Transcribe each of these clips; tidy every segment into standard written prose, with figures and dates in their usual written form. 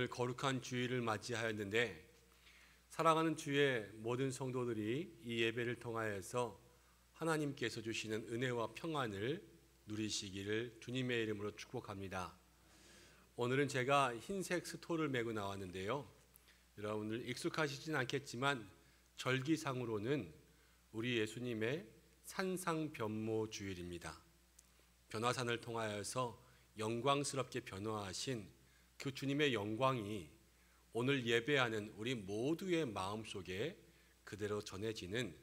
오늘 거룩한 주일을 맞이하였는데 사랑하는 주의 모든 성도들이 이 예배를 통하여서 하나님께서 주시는 은혜와 평안을 누리시기를 주님의 이름으로 축복합니다. 오늘은 제가 흰색 스토를 메고 나왔는데요. 여러분들 익숙하시진 않겠지만 절기상으로는 우리 예수님의 산상변모 주일입니다. 변화산을 통하여서 영광스럽게 변화하신 그 주님의 영광이 오늘 예배하는 우리 모두의 마음속에 그대로 전해지는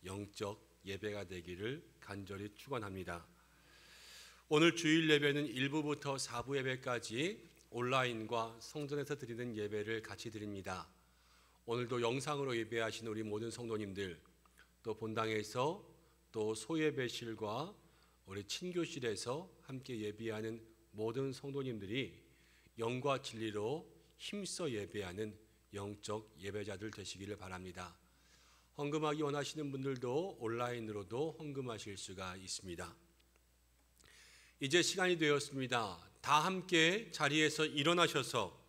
영적 예배가 되기를 간절히 축원합니다. 오늘 주일 예배는 1부부터 4부 예배까지 온라인과 성전에서 드리는 예배를 같이 드립니다. 오늘도 영상으로 예배하시는 우리 모든 성도님들, 또 본당에서 또 소예배실과 우리 친교실에서 함께 예배하는 모든 성도님들이 영과 진리로 힘써 예배하는 영적 예배자들 되시기를 바랍니다. 헌금하기 원하시는 분들도 온라인으로도 헌금하실 수가 있습니다. 이제 시간이 되었습니다. 다 함께 자리에서 일어나셔서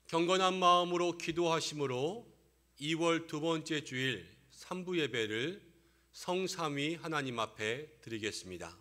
경건한 마음으로 기도하심으로 2월 두 번째 주일 3부 예배를 성삼위 하나님 앞에 드리겠습니다.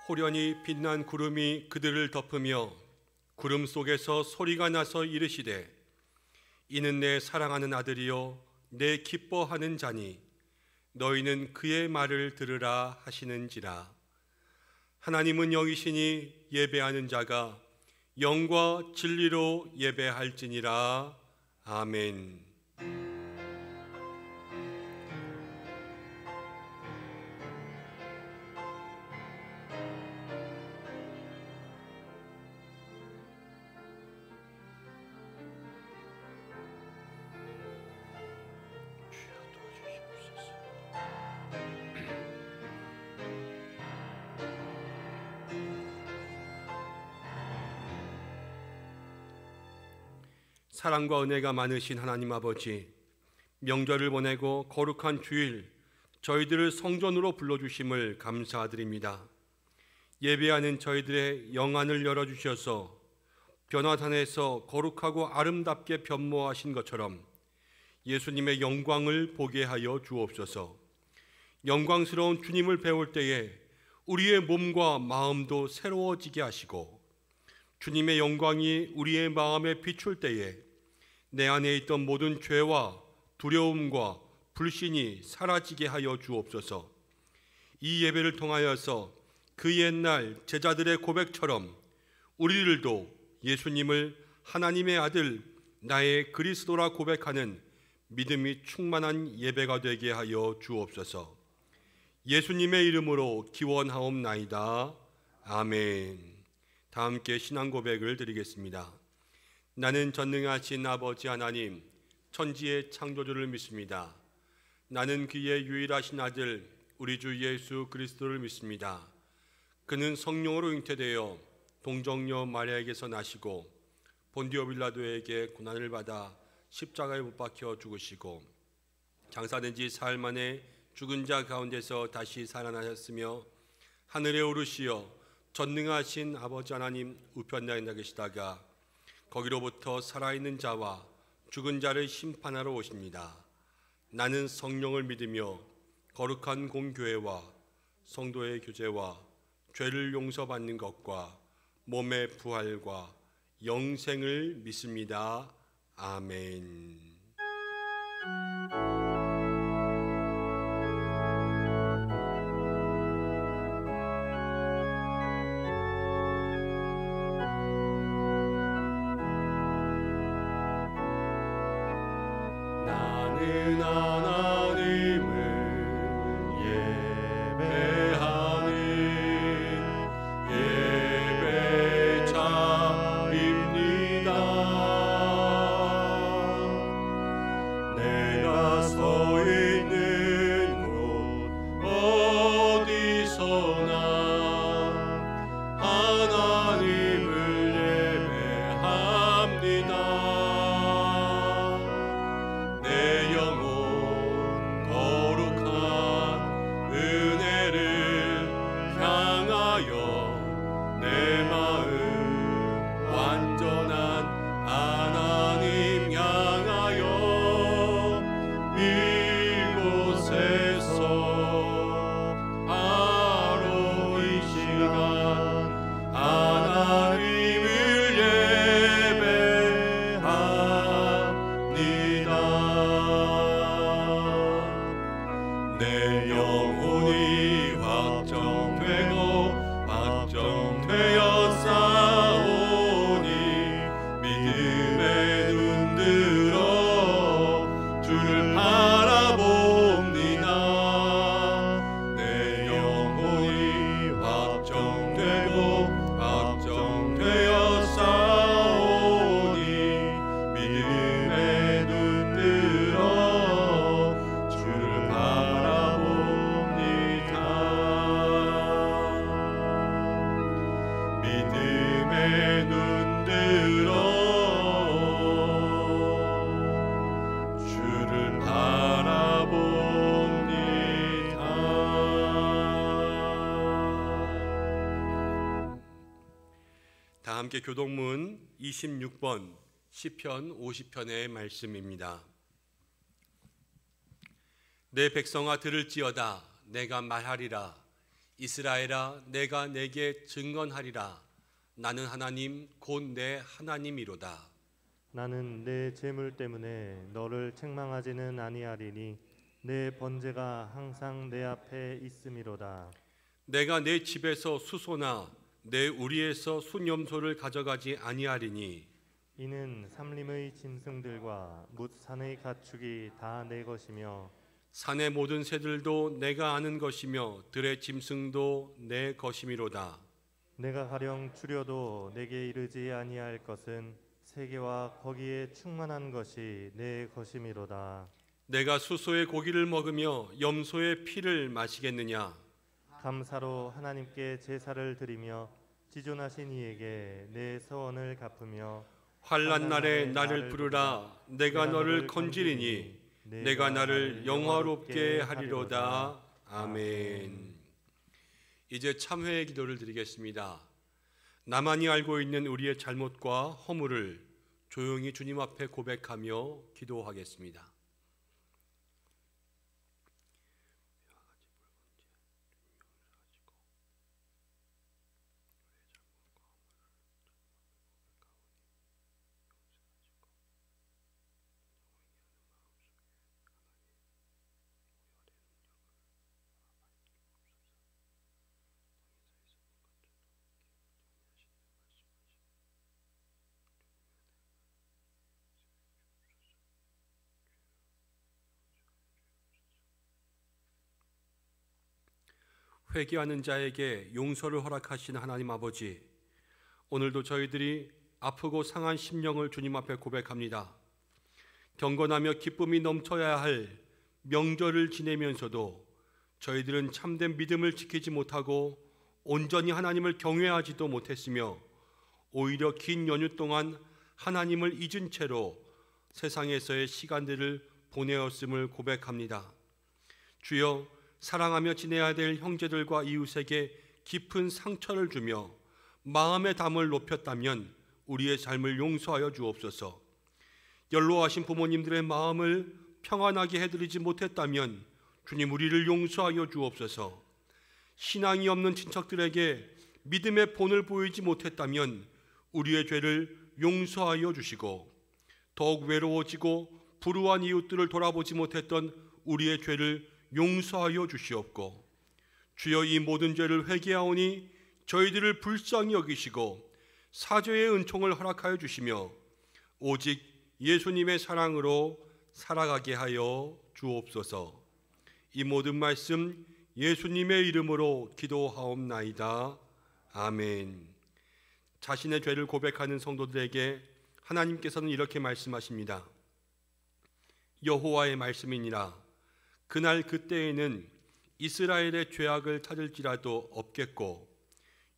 호련히 빛난 구름이 그들을 덮으며 구름 속에서 소리가 나서 이르시되 이는 내 사랑하는 아들이요 내 기뻐하는 자니 너희는 그의 말을 들으라 하시는지라. 하나님은 영이시니 예배하는 자가 영과 진리로 예배할지니라. 아멘. 사랑과 은혜가 많으신 하나님 아버지, 명절을 보내고 거룩한 주일 저희들을 성전으로 불러주심을 감사드립니다. 예배하는 저희들의 영안을 열어주셔서 변화산에서 거룩하고 아름답게 변모하신 것처럼 예수님의 영광을 보게 하여 주옵소서. 영광스러운 주님을 배울 때에 우리의 몸과 마음도 새로워지게 하시고 주님의 영광이 우리의 마음에 비출 때에 내 안에 있던 모든 죄와 두려움과 불신이 사라지게 하여 주옵소서. 이 예배를 통하여서 그 옛날 제자들의 고백처럼 우리들도 예수님을 하나님의 아들 나의 그리스도라 고백하는 믿음이 충만한 예배가 되게 하여 주옵소서. 예수님의 이름으로 기원하옵나이다. 아멘. 다 함께 신앙 고백을 드리겠습니다. 나는 전능하신 아버지 하나님 천지의 창조주를 믿습니다. 나는 그의 유일하신 아들 우리 주 예수 그리스도를 믿습니다. 그는 성령으로 잉태되어 동정녀 마리아에게서 나시고 본디오 빌라도에게 고난을 받아 십자가에 못 박혀 죽으시고 장사된 지 사흘 만에 죽은 자 가운데서 다시 살아나셨으며 하늘에 오르시어 전능하신 아버지 하나님 우편에 나 계시다가 거기로부터 살아있는 자와 죽은 자를 심판하러 오십니다. 나는 성령을 믿으며 거룩한 공교회와 성도의 교제와 죄를 용서받는 것과 몸의 부활과 영생을 믿습니다. 아멘. 나는 하나님을 예배하는 예배자입니다. 함께 교동문 26번 시편 50편의 말씀입니다. 내 백성아 들을지어다. 내가 말하리라. 이스라엘아 내가 내게 증언하리라. 나는 하나님 곧 내 하나님이로다. 나는 내 재물 때문에 너를 책망하지는 아니하리니 내 번제가 항상 내 앞에 있음이로다. 내가 내 집에서 수소나 내 우리에서 순염소를 가져가지 아니하리니 이는 삼림의 짐승들과 뭇 산의 가축이 다 내 것이며 산의 모든 새들도 내가 아는 것이며 들의 짐승도 내 것이미로다. 내가 가령 줄여도 내게 이르지 아니할 것은 세계와 거기에 충만한 것이 내 것이미로다. 내가 수소의 고기를 먹으며 염소의 피를 마시겠느냐? 감사로 하나님께 제사를 드리며 지존하신 이에게 내 서원을 갚으며 환난 날에 나를 부르라. 내가 너를 건지리니 내가 나를 영화롭게 하리로다. 아멘. 이제 참회의 기도를 드리겠습니다. 나만이 알고 있는 우리의 잘못과 허물을 조용히 주님 앞에 고백하며 기도하겠습니다. 회개하는 자에게 용서를 허락하신 하나님 아버지, 오늘도 저희들이 아프고 상한 심령을 주님 앞에 고백합니다. 경건하며 기쁨이 넘쳐야 할 명절을 지내면서도 저희들은 참된 믿음을 지키지 못하고 온전히 하나님을 경외하지도 못했으며 오히려 긴 연휴 동안 하나님을 잊은 채로 세상에서의 시간들을 보내었음을 고백합니다. 주여, 사랑하며 지내야 될 형제들과 이웃에게 깊은 상처를 주며 마음의 담을 높였다면 우리의 삶을 용서하여 주옵소서. 연로하신 부모님들의 마음을 평안하게 해드리지 못했다면 주님 우리를 용서하여 주옵소서. 신앙이 없는 친척들에게 믿음의 본을 보이지 못했다면 우리의 죄를 용서하여 주시고, 더욱 외로워지고 불우한 이웃들을 돌아보지 못했던 우리의 죄를 용서하여 주시옵고, 주여 이 모든 죄를 회개하오니 저희들을 불쌍히 여기시고 사죄의 은총을 허락하여 주시며 오직 예수님의 사랑으로 살아가게 하여 주옵소서. 이 모든 말씀 예수님의 이름으로 기도하옵나이다. 아멘. 자신의 죄를 고백하는 성도들에게 하나님께서는 이렇게 말씀하십니다. 여호와의 말씀이니라. 그날 그때에는 이스라엘의 죄악을 찾을지라도 없겠고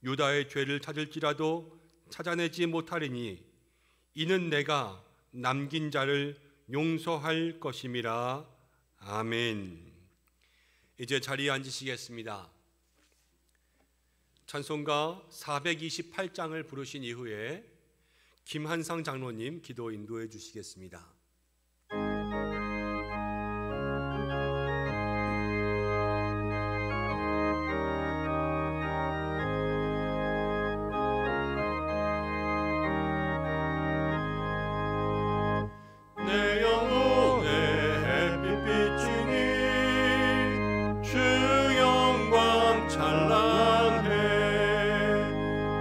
유다의 죄를 찾을지라도 찾아내지 못하리니 이는 내가 남긴 자를 용서할 것임이라. 아멘. 이제 자리에 앉으시겠습니다. 찬송가 428장을 부르신 이후에 김한상 장로님 기도 인도해 주시겠습니다. 내 영혼의 햇빛 비추니 주 영광 찬란해.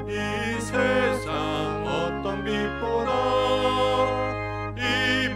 이 세상 어떤 빛보다 이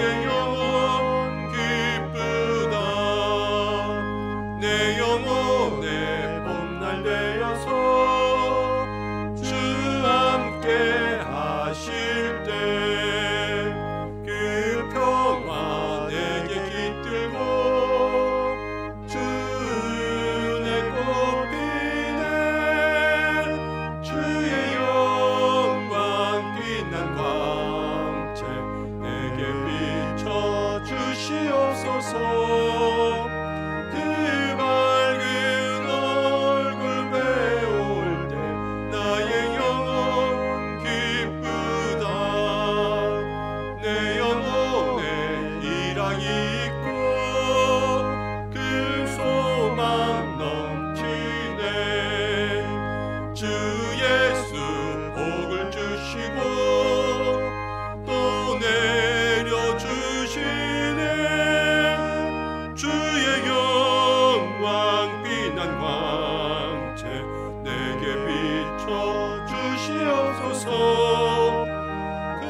나의 영혼 기쁘다. 내 영혼의 봄날 되어서 주 함께 하실 때 그 평화 내게 깃들고 주 은혜 꽃피네. 주의 영광 빛난 광채 내게 비춰 주시옵소서. 그 밝은 얼굴 배울 때 나의 영혼 기쁘다. 내 영혼에 희락이 있고 그 소망 넘치네. 주 예수 복을 주시고 또 내려주시네. 주의 영광 빛난 광채 내게 비춰 주시옵소서. 그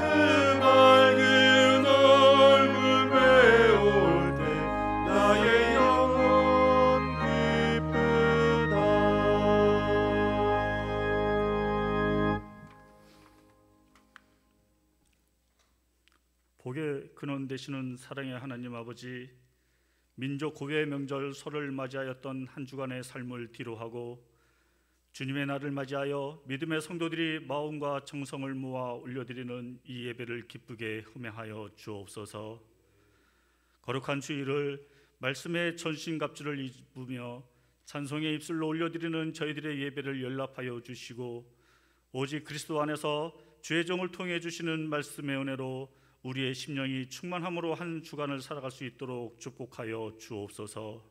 밝은 얼굴 배울 때 나의 영혼 기쁘다. 복의 근원 되시는 사랑의 하나님 아버지, 민족 고유의 명절 설을 맞이하였던 한 주간의 삶을 뒤로하고 주님의 날을 맞이하여 믿음의 성도들이 마음과 정성을 모아 올려드리는 이 예배를 기쁘게 흠양하여 주옵소서. 거룩한 주일을 말씀의 전신갑주를 입으며 찬송의 입술로 올려드리는 저희들의 예배를 연락하여 주시고 오직 그리스도 안에서 주의 종을 통해 주시는 말씀의 은혜로 우리의 심령이 충만함으로 한 주간을 살아갈 수 있도록 축복하여 주옵소서.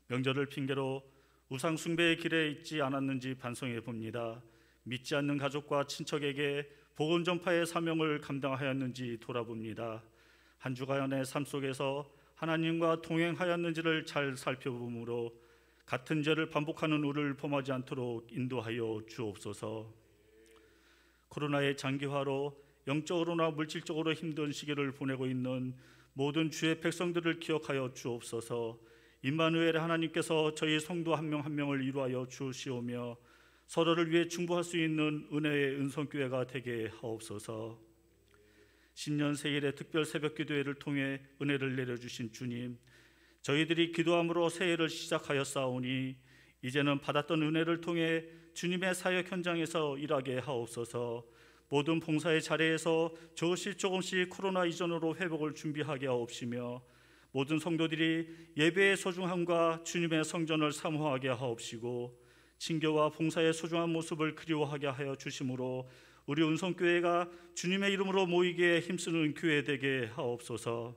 명절을 핑계로 우상 숭배의 길에 있지 않았는지 반성해 봅니다. 믿지 않는 가족과 친척에게 복음 전파의 사명을 감당하였는지 돌아봅니다. 한 주간의 삶 속에서 하나님과 동행하였는지를 잘 살펴보므로 같은 죄를 반복하는 우리를 범하지 않도록 인도하여 주옵소서. 코로나의 장기화로 영적으로나 물질적으로 힘든 시기를 보내고 있는 모든 주의 백성들을 기억하여 주옵소서. 임마누엘 하나님께서 저희 성도 한 명 한 명을 이루하여 주시오며 서로를 위해 중보할 수 있는 은혜의 은성교회가 되게 하옵소서. 신년 새일의 특별 새벽 기도회를 통해 은혜를 내려주신 주님, 저희들이 기도함으로 새해를 시작하였사오니 이제는 받았던 은혜를 통해 주님의 사역 현장에서 일하게 하옵소서. 모든 봉사의 자리에서 조금씩 코로나 이전으로 회복을 준비하게 하옵시며 모든 성도들이 예배의 소중함과 주님의 성전을 사모하게 하옵시고 친교와 봉사의 소중한 모습을 그리워하게 하여 주심으로 우리 운성교회가 주님의 이름으로 모이기에 힘쓰는 교회 되게 하옵소서.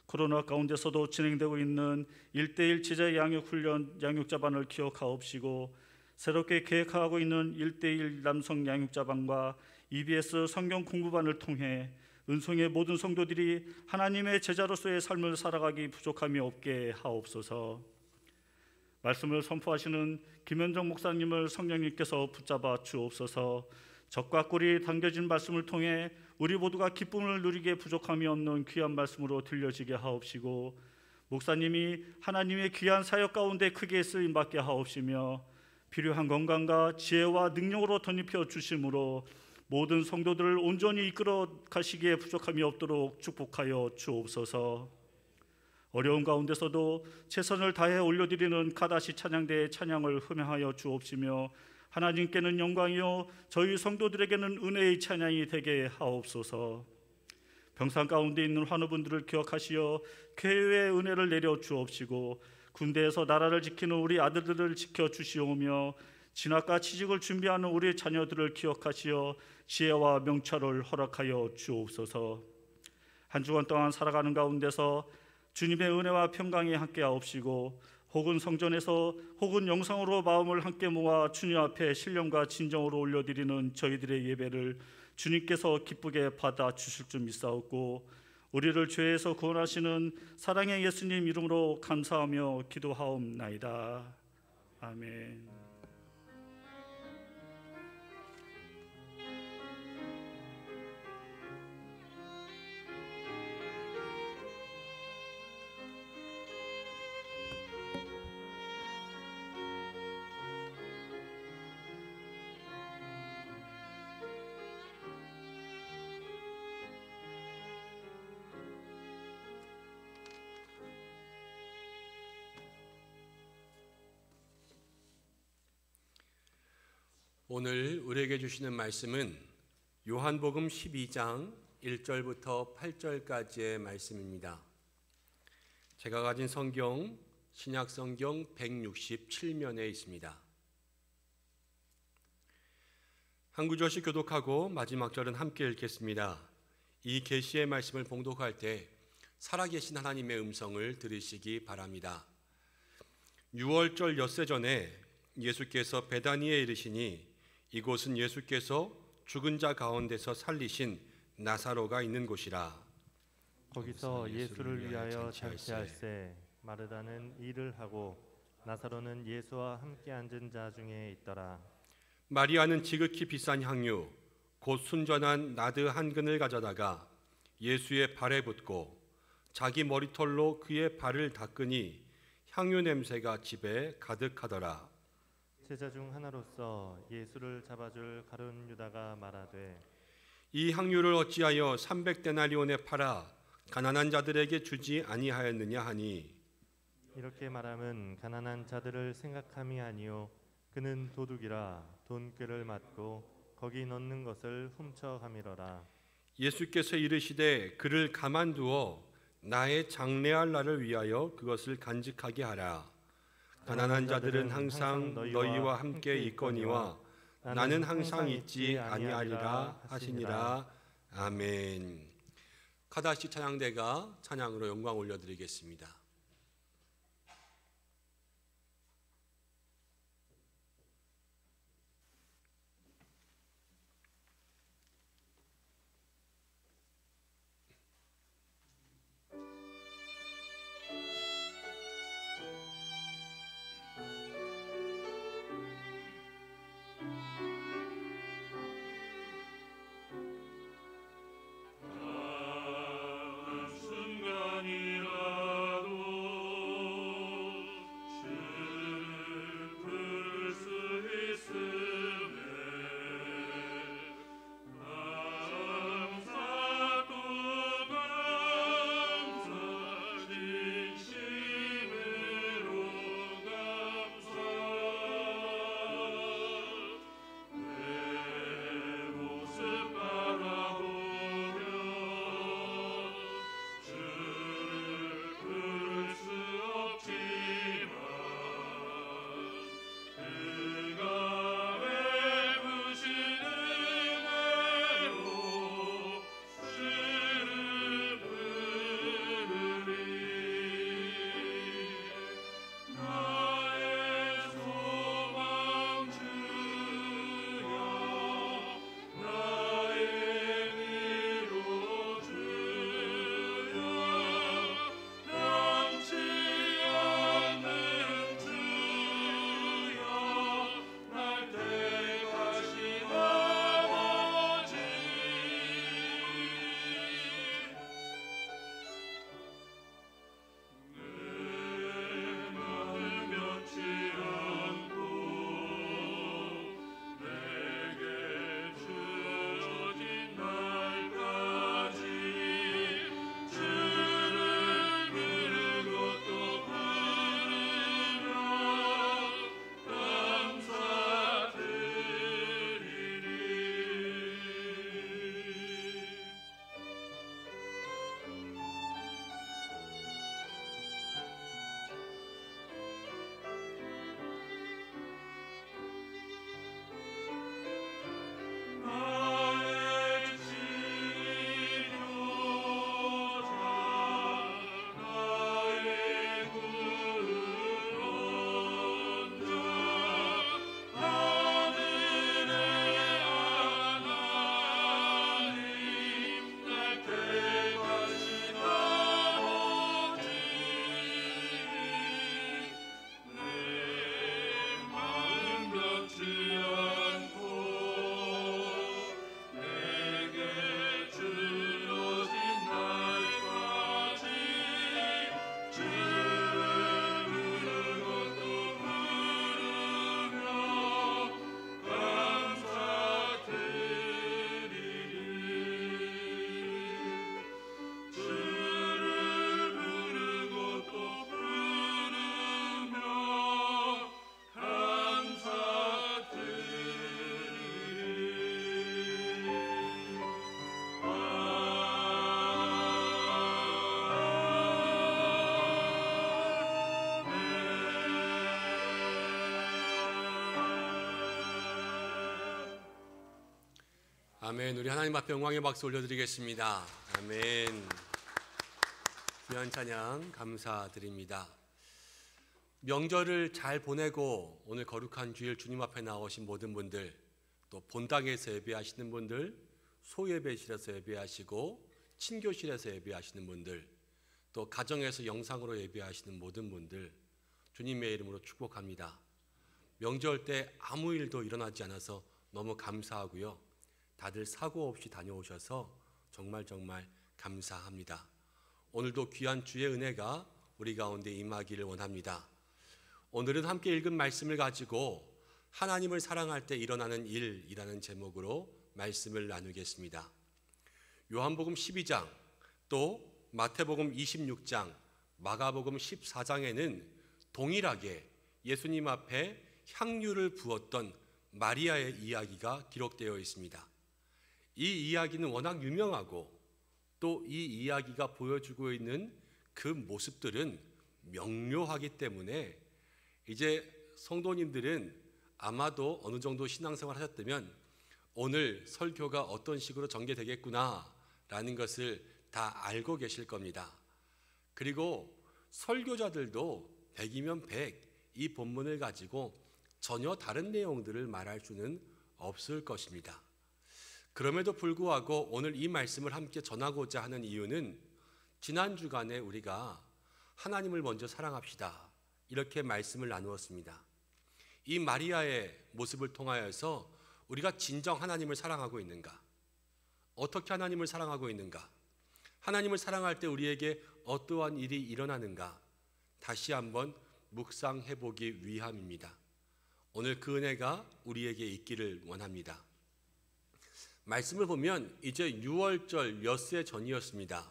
코로나 가운데서도 진행되고 있는 1:1 제자 양육훈련 양육자반을 기억하옵시고 새롭게 계획하고 있는 1:1 남성 양육자반과 EBS 성경 공부반을 통해 은송의 모든 성도들이 하나님의 제자로서의 삶을 살아가기 부족함이 없게 하옵소서. 말씀을 선포하시는 김현정 목사님을 성령님께서 붙잡아 주옵소서. 적과 꿀이 담겨진 말씀을 통해 우리 모두가 기쁨을 누리기에 부족함이 없는 귀한 말씀으로 들려지게 하옵시고 목사님이 하나님의 귀한 사역 가운데 크게 쓰임받게 하옵시며 필요한 건강과 지혜와 능력으로 덧입혀 주심으로 모든 성도들을 온전히 이끌어 가시기에 부족함이 없도록 축복하여 주옵소서. 어려운 가운데서도 최선을 다해 올려드리는 가다시 찬양대의 찬양을 흠양하여 주옵시며 하나님께는 영광이요 저희 성도들에게는 은혜의 찬양이 되게 하옵소서. 병상 가운데 있는 환우분들을 기억하시어 쾌유의 은혜를 내려 주옵시고 군대에서 나라를 지키는 우리 아들들을 지켜주시오며 진학과 취직을 준비하는 우리 자녀들을 기억하시어 지혜와 명철을 허락하여 주옵소서. 한 주간 동안 살아가는 가운데서 주님의 은혜와 평강이 함께 하옵시고 혹은 성전에서 혹은 영상으로 마음을 함께 모아 주님 앞에 신령과 진정으로 올려드리는 저희들의 예배를 주님께서 기쁘게 받아주실 줄 믿사옵고 우리를 죄에서 구원하시는 사랑의 예수님 이름으로 감사하며 기도하옵나이다. 아멘. 오늘 우리에게 주시는 말씀은 요한복음 12장 1절부터 8절까지의 말씀입니다. 제가 가진 성경 신약성경 167면에 있습니다. 한 구절씩 교독하고 마지막 절은 함께 읽겠습니다. 이 계시의 말씀을 봉독할 때 살아계신 하나님의 음성을 들으시기 바랍니다. 6월절 엿새 전에 예수께서 베다니에 이르시니 이곳은 예수께서 죽은 자 가운데서 살리신 나사로가 있는 곳이라. 거기서 예수를 위하여 잔치할세 마르다는 일을 하고 나사로는 예수와 함께 앉은 자 중에 있더라. 마리아는 지극히 비싼 향유 곧 순전한 나드 한 근을 가져다가 예수의 발에 붓고 자기 머리털로 그의 발을 닦으니 향유 냄새가 집에 가득하더라. 제자 중 하나로서 예수를 잡아줄 가룟 유다가 말하되 이 향유를 어찌하여 300데나리온에 팔아 가난한 자들에게 주지 아니하였느냐 하니, 이렇게 말함은 가난한 자들을 생각함이 아니요 그는 도둑이라 돈꾀를 맞고 거기 넣는 것을 훔쳐가미러라. 예수께서 이르시되 그를 가만두어 나의 장래할 날을 위하여 그것을 간직하게 하라. 가난한 자들은 항상 너희와 함께 있거니와 나는 항상 있지 아니하리라 하시니라. 아멘. 카다시 찬양대가 찬양으로 영광 올려드리겠습니다. 순간이라도 아멘. 우리 하나님 앞에 영광의 박수 올려드리겠습니다. 아멘. 귀한 찬양 감사드립니다. 명절을 잘 보내고 오늘 거룩한 주일 주님 앞에 나오신 모든 분들, 또 본당에서 예배하시는 분들, 소예배실에서 예배하시고 친교실에서 예배하시는 분들, 또 가정에서 영상으로 예배하시는 모든 분들, 주님의 이름으로 축복합니다. 명절 때 아무 일도 일어나지 않아서 너무 감사하고요. 다들 사고 없이 다녀오셔서 정말 감사합니다. 오늘도 귀한 주의 은혜가 우리 가운데 임하기를 원합니다. 오늘은 함께 읽은 말씀을 가지고 하나님을 사랑할 때 일어나는 일이라는 제목으로 말씀을 나누겠습니다. 요한복음 12장, 또 마태복음 26장, 마가복음 14장에는 동일하게 예수님 앞에 향유를 부었던 마리아의 이야기가 기록되어 있습니다. 이 이야기는 워낙 유명하고 또 이 이야기가 보여주고 있는 그 모습들은 명료하기 때문에 이제 성도님들은 아마도 어느 정도 신앙생활 하셨다면 오늘 설교가 어떤 식으로 전개되겠구나 라는 것을 다 알고 계실 겁니다. 그리고 설교자들도 100이면 100 이 본문을 가지고 전혀 다른 내용들을 말할 수는 없을 것입니다. 그럼에도 불구하고 오늘 이 말씀을 함께 전하고자 하는 이유는 지난 주간에 우리가 하나님을 먼저 사랑합시다 이렇게 말씀을 나누었습니다. 이 마리아의 모습을 통하여서 우리가 진정 하나님을 사랑하고 있는가? 어떻게 하나님을 사랑하고 있는가? 하나님을 사랑할 때 우리에게 어떠한 일이 일어나는가? 다시 한번 묵상해 보기 위함입니다. 오늘 그 은혜가 우리에게 있기를 원합니다. 말씀을 보면 이제 6월절 엿새 전이었습니다.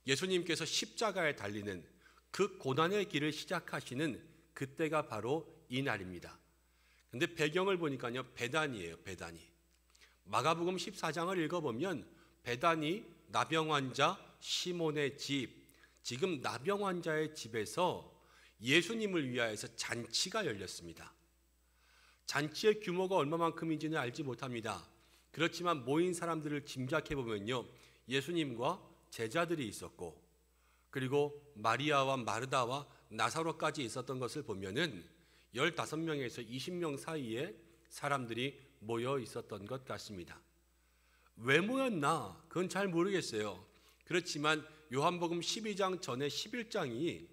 예수님께서 십자가에 달리는 그 고난의 길을 시작하시는 그때가 바로 이 날입니다. 근데 배경을 보니까요, 베다니예요. 베다니. 마가복음 14장을 읽어보면 베다니 나병 환자 시몬의 집, 지금 나병 환자의 집에서 예수님을 위하여서 잔치가 열렸습니다. 잔치의 규모가 얼마만큼인지는 알지 못합니다. 그렇지만 모인 사람들을 짐작해 보면요, 예수님과 제자들이 있었고, 그리고 마리아와 마르다와 나사로까지 있었던 것을 보면은 15명에서 20명 사이에 사람들이 모여 있었던 것 같습니다. 왜 모였나? 그건 잘 모르겠어요. 그렇지만 요한복음 12장 전에 11장이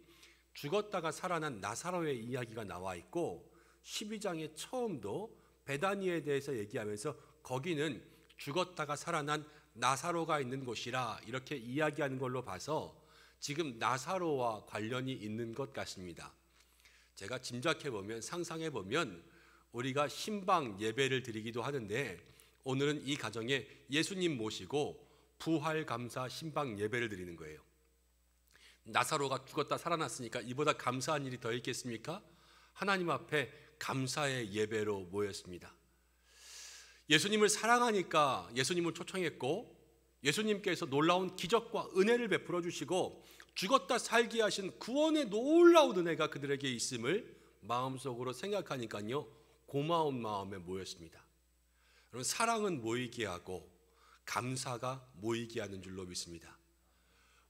죽었다가 살아난 나사로의 이야기가 나와 있고, 12장의 처음도 베다니에 대해서 얘기하면서 거기는 죽었다가 살아난 나사로가 있는 곳이라 이렇게 이야기하는 걸로 봐서 지금 나사로와 관련이 있는 것 같습니다. 제가 짐작해보면, 상상해보면 우리가 신방 예배를 드리기도 하는데 오늘은 이 가정에 예수님 모시고 부활 감사 신방 예배를 드리는 거예요. 나사로가 죽었다 살아났으니까 이보다 감사한 일이 더 있겠습니까? 하나님 앞에 감사의 예배로 모였습니다. 예수님을 사랑하니까 예수님을 초청했고, 예수님께서 놀라운 기적과 은혜를 베풀어 주시고 죽었다 살게 하신 구원의 놀라운 은혜가 그들에게 있음을 마음속으로 생각하니까요, 고마운 마음에 모였습니다. 여러분, 사랑은 모이게 하고 감사가 모이게 하는 줄로 믿습니다.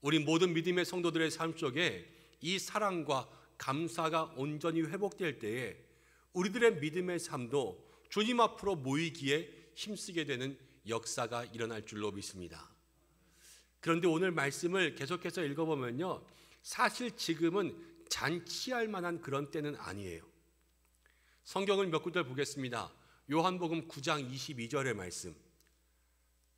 우리 모든 믿음의 성도들의 삶 속에 이 사랑과 감사가 온전히 회복될 때에 우리들의 믿음의 삶도 주님 앞으로 모이기에 힘쓰게 되는 역사가 일어날 줄로 믿습니다. 그런데 오늘 말씀을 계속해서 읽어보면요, 사실 지금은 잔치할 만한 그런 때는 아니에요. 성경을 몇 구절 보겠습니다. 요한복음 9장 22절의 말씀,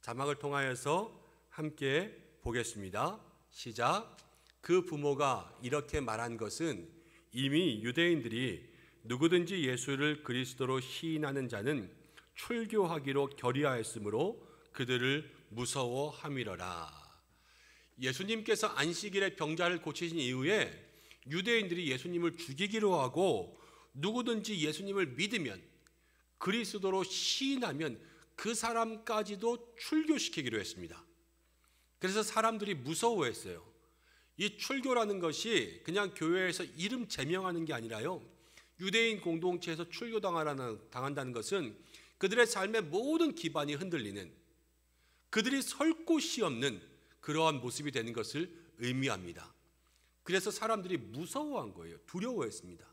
자막을 통하여서 함께 보겠습니다. 시작. 그 부모가 이렇게 말한 것은 이미 유대인들이 누구든지 예수를 그리스도로 시인하는 자는 출교하기로 결의하였으므로 그들을 무서워함이러라. 예수님께서 안식일에 병자를 고치신 이후에 유대인들이 예수님을 죽이기로 하고 누구든지 예수님을 믿으면, 그리스도로 시인하면 그 사람까지도 출교시키기로 했습니다. 그래서 사람들이 무서워했어요. 이 출교라는 것이 그냥 교회에서 이름 제명하는 게 아니라요, 유대인 공동체에서 출교당한다는 것은 그들의 삶의 모든 기반이 흔들리는, 그들이 설 곳이 없는 그러한 모습이 되는 것을 의미합니다. 그래서 사람들이 무서워한 거예요. 두려워했습니다.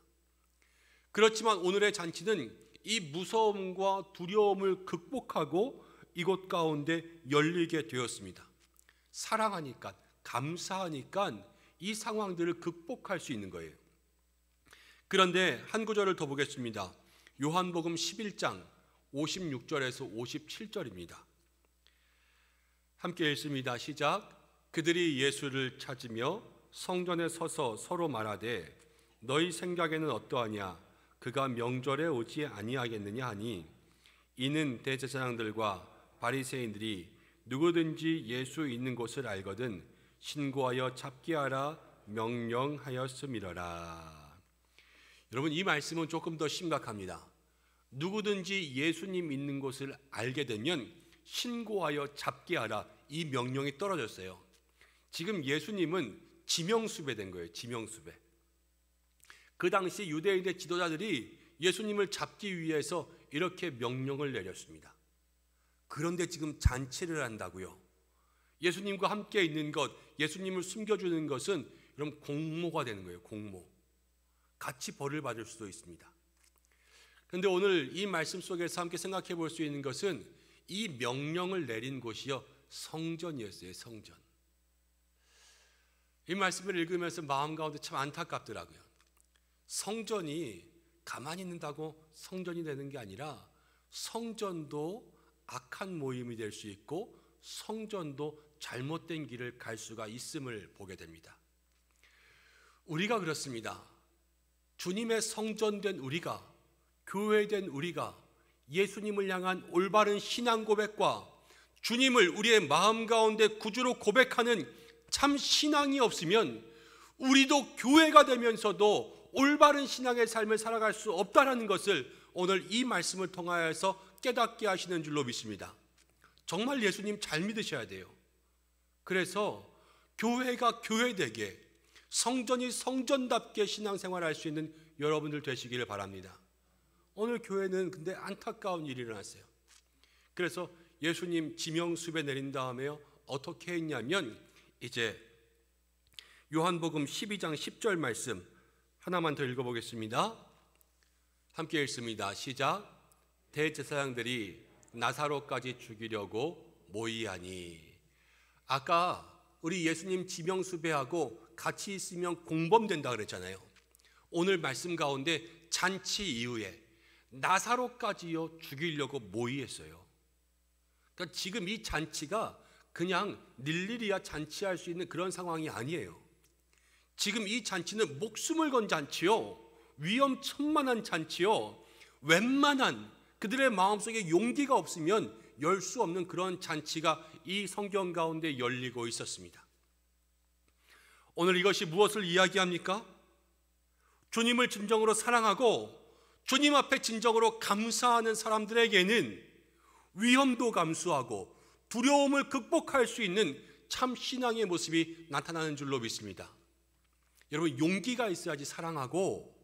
그렇지만 오늘의 잔치는 이 무서움과 두려움을 극복하고 이곳 가운데 열리게 되었습니다. 사랑하니까, 감사하니까 이 상황들을 극복할 수 있는 거예요. 그런데 한 구절을 더 보겠습니다. 요한복음 11장 56절에서 57절입니다. 함께 읽습니다. 시작. 그들이 예수를 찾으며 성전에 서서 서로 말하되 너희 생각에는 어떠하냐? 그가 명절에 오지 아니하겠느냐 하니 이는 대제사장들과 바리새인들이 누구든지 예수 있는 곳을 알거든 신고하여 잡게 하라 명령하였음이러라. 여러분, 이 말씀은 조금 더 심각합니다. 누구든지 예수님 있는 곳을 알게 되면 신고하여 잡게 하라, 이 명령이 떨어졌어요. 지금 예수님은 지명수배된 거예요. 지명수배. 그 당시 유대인의 지도자들이 예수님을 잡기 위해서 이렇게 명령을 내렸습니다. 그런데 지금 잔치를 한다고요. 예수님과 함께 있는 것, 예수님을 숨겨주는 것은 여러분 공모가 되는 거예요. 공모. 같이 벌을 받을 수도 있습니다. 그런데 오늘 이 말씀 속에서 함께 생각해 볼 수 있는 것은 이 명령을 내린 곳이요, 성전이었어요. 성전. 이 말씀을 읽으면서 마음 가운데 참 안타깝더라고요. 성전이 가만히 있는다고 성전이 되는 게 아니라 성전도 악한 모임이 될 수 있고 성전도 잘못된 길을 갈 수가 있음을 보게 됩니다. 우리가 그렇습니다. 주님의 성전된 우리가, 교회된 우리가 예수님을 향한 올바른 신앙 고백과 주님을 우리의 마음 가운데 구주로 고백하는 참 신앙이 없으면 우리도 교회가 되면서도 올바른 신앙의 삶을 살아갈 수 없다는 것을 오늘 이 말씀을 통하여서 깨닫게 하시는 줄로 믿습니다. 정말 예수님 잘 믿으셔야 돼요. 그래서 교회가 교회되게, 성전이 성전답게 신앙생활할 수 있는 여러분들 되시기를 바랍니다. 오늘 교회는 근데 안타까운 일이 일어났어요. 그래서 예수님 지명수배 내린 다음에요, 어떻게 했냐면 이제 요한복음 12장 10절 말씀 하나만 더 읽어보겠습니다. 함께 읽습니다. 시작. 대제사장들이 나사로까지 죽이려고 모의하니. 아까 우리 예수님 지명수배하고 같이 있으면 공범된다 그랬잖아요. 오늘 말씀 가운데 잔치 이후에 나사로까지요 죽이려고 모의했어요. 그러니까 지금 이 잔치가 그냥 일일이야 잔치할 수 있는 그런 상황이 아니에요. 지금 이 잔치는 목숨을 건 잔치요, 위험천만한 잔치요, 웬만한 그들의 마음속에 용기가 없으면 열 수 없는 그런 잔치가 이 성경 가운데 열리고 있었습니다. 오늘 이것이 무엇을 이야기합니까? 주님을 진정으로 사랑하고 주님 앞에 진정으로 감사하는 사람들에게는 위험도 감수하고 두려움을 극복할 수 있는 참 신앙의 모습이 나타나는 줄로 믿습니다. 여러분, 용기가 있어야지 사랑하고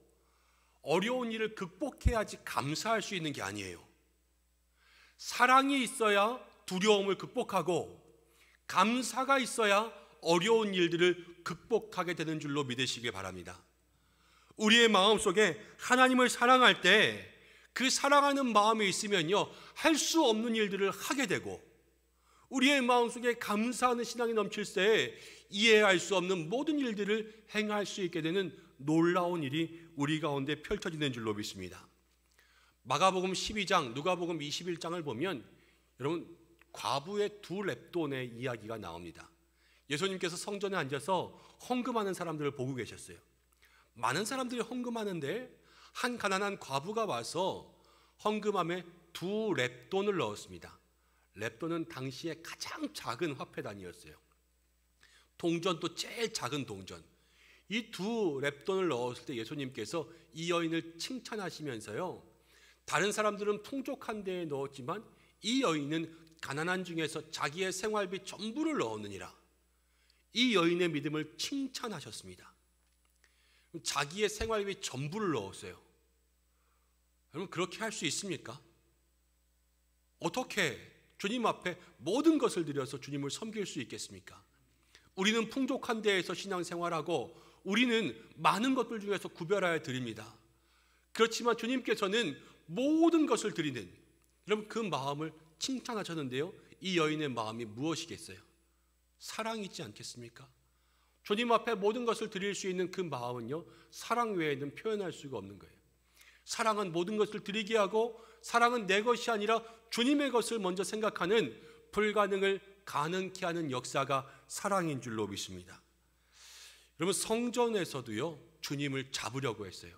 어려운 일을 극복해야지 감사할 수 있는 게 아니에요. 사랑이 있어야 두려움을 극복하고 감사가 있어야 어려운 일들을 극복하게 되는 줄로 믿으시길 바랍니다. 우리의 마음속에 하나님을 사랑할 때 그 사랑하는 마음이 있으면요, 할 수 없는 일들을 하게 되고, 우리의 마음속에 감사하는 신앙이 넘칠 때 이해할 수 없는 모든 일들을 행할 수 있게 되는 놀라운 일이 우리 가운데 펼쳐지는 줄로 믿습니다. 마가복음 12장, 누가복음 21장을 보면 여러분, 과부의 두 렙돈의 이야기가 나옵니다. 예수님께서 성전에 앉아서 헌금하는 사람들을 보고 계셨어요. 많은 사람들이 헌금하는데 한 가난한 과부가 와서 헌금함에 두 렙돈을 넣었습니다. 렙돈은 당시에 가장 작은 화폐 단위였어요. 동전도 제일 작은 동전. 이 두 렙돈을 넣었을 때 예수님께서 이 여인을 칭찬하시면서요, 다른 사람들은 풍족한 데에 넣었지만 이 여인은 가난한 중에서 자기의 생활비 전부를 넣었느니라. 이 여인의 믿음을 칭찬하셨습니다. 자기의 생활비 전부를 넣었어요. 여러분, 그렇게 할 수 있습니까? 어떻게 주님 앞에 모든 것을 드려서 주님을 섬길 수 있겠습니까? 우리는 풍족한 데에서 신앙생활하고 우리는 많은 것들 중에서 구별하여 드립니다. 그렇지만 주님께서는 모든 것을 드리는, 여러분 그 마음을 칭찬하셨는데요, 이 여인의 마음이 무엇이겠어요? 사랑이지 않겠습니까? 주님 앞에 모든 것을 드릴 수 있는 그 마음은요, 사랑 외에는 표현할 수가 없는 거예요. 사랑은 모든 것을 드리게 하고, 사랑은 내 것이 아니라 주님의 것을 먼저 생각하는 불가능을 가능케 하는 역사가 사랑인 줄로 믿습니다. 여러분 성전에서도요, 주님을 잡으려고 했어요.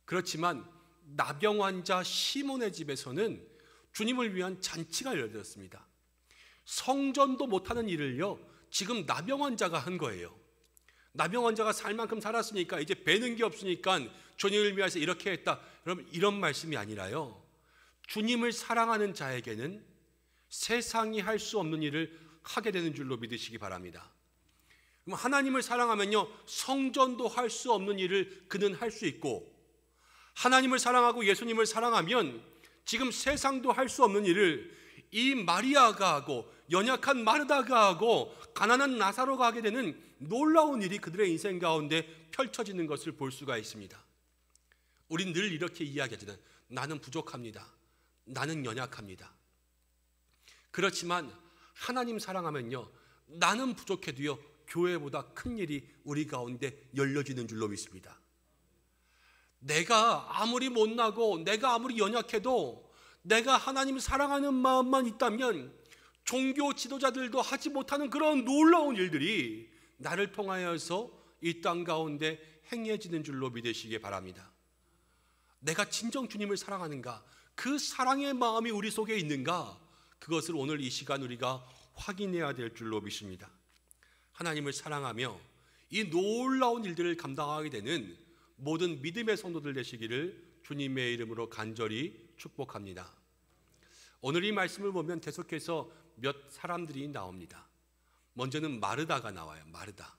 그렇지만 나병 환자 시몬의 집에서는 주님을 위한 잔치가 열렸습니다. 성전도 못하는 일을요, 지금 나병 환자가 한 거예요. 나병 환자가 살 만큼 살았으니까 이제 배는 게 없으니까 주님을 위해서 이렇게 했다. 여러분 이런 말씀이 아니라요, 주님을 사랑하는 자에게는 세상이 할 수 없는 일을 하게 되는 줄로 믿으시기 바랍니다. 그럼 하나님을 사랑하면요, 성전도 할 수 없는 일을 그는 할 수 있고, 하나님을 사랑하고 예수님을 사랑하면 지금 세상도 할 수 없는 일을 이 마리아가 하고, 연약한 마르다가 하고, 가난한 나사로가 하게 되는 놀라운 일이 그들의 인생 가운데 펼쳐지는 것을 볼 수가 있습니다. 우린 늘 이렇게 이야기하잖아요. 나는 부족합니다. 나는 연약합니다. 그렇지만 하나님 사랑하면요, 나는 부족해도요, 교회보다 큰 일이 우리 가운데 열려지는 줄로 믿습니다. 내가 아무리 못나고 내가 아무리 연약해도 내가 하나님 사랑하는 마음만 있다면 종교 지도자들도 하지 못하는 그런 놀라운 일들이 나를 통하여서 이 땅 가운데 행해지는 줄로 믿으시기 바랍니다. 내가 진정 주님을 사랑하는가, 그 사랑의 마음이 우리 속에 있는가, 그것을 오늘 이 시간 우리가 확인해야 될 줄로 믿습니다. 하나님을 사랑하며 이 놀라운 일들을 감당하게 되는 모든 믿음의 성도들 되시기를 주님의 이름으로 간절히 축복합니다. 오늘 이 말씀을 보면 계속해서 몇 사람들이 나옵니다. 먼저는 마르다가 나와요. 마르다.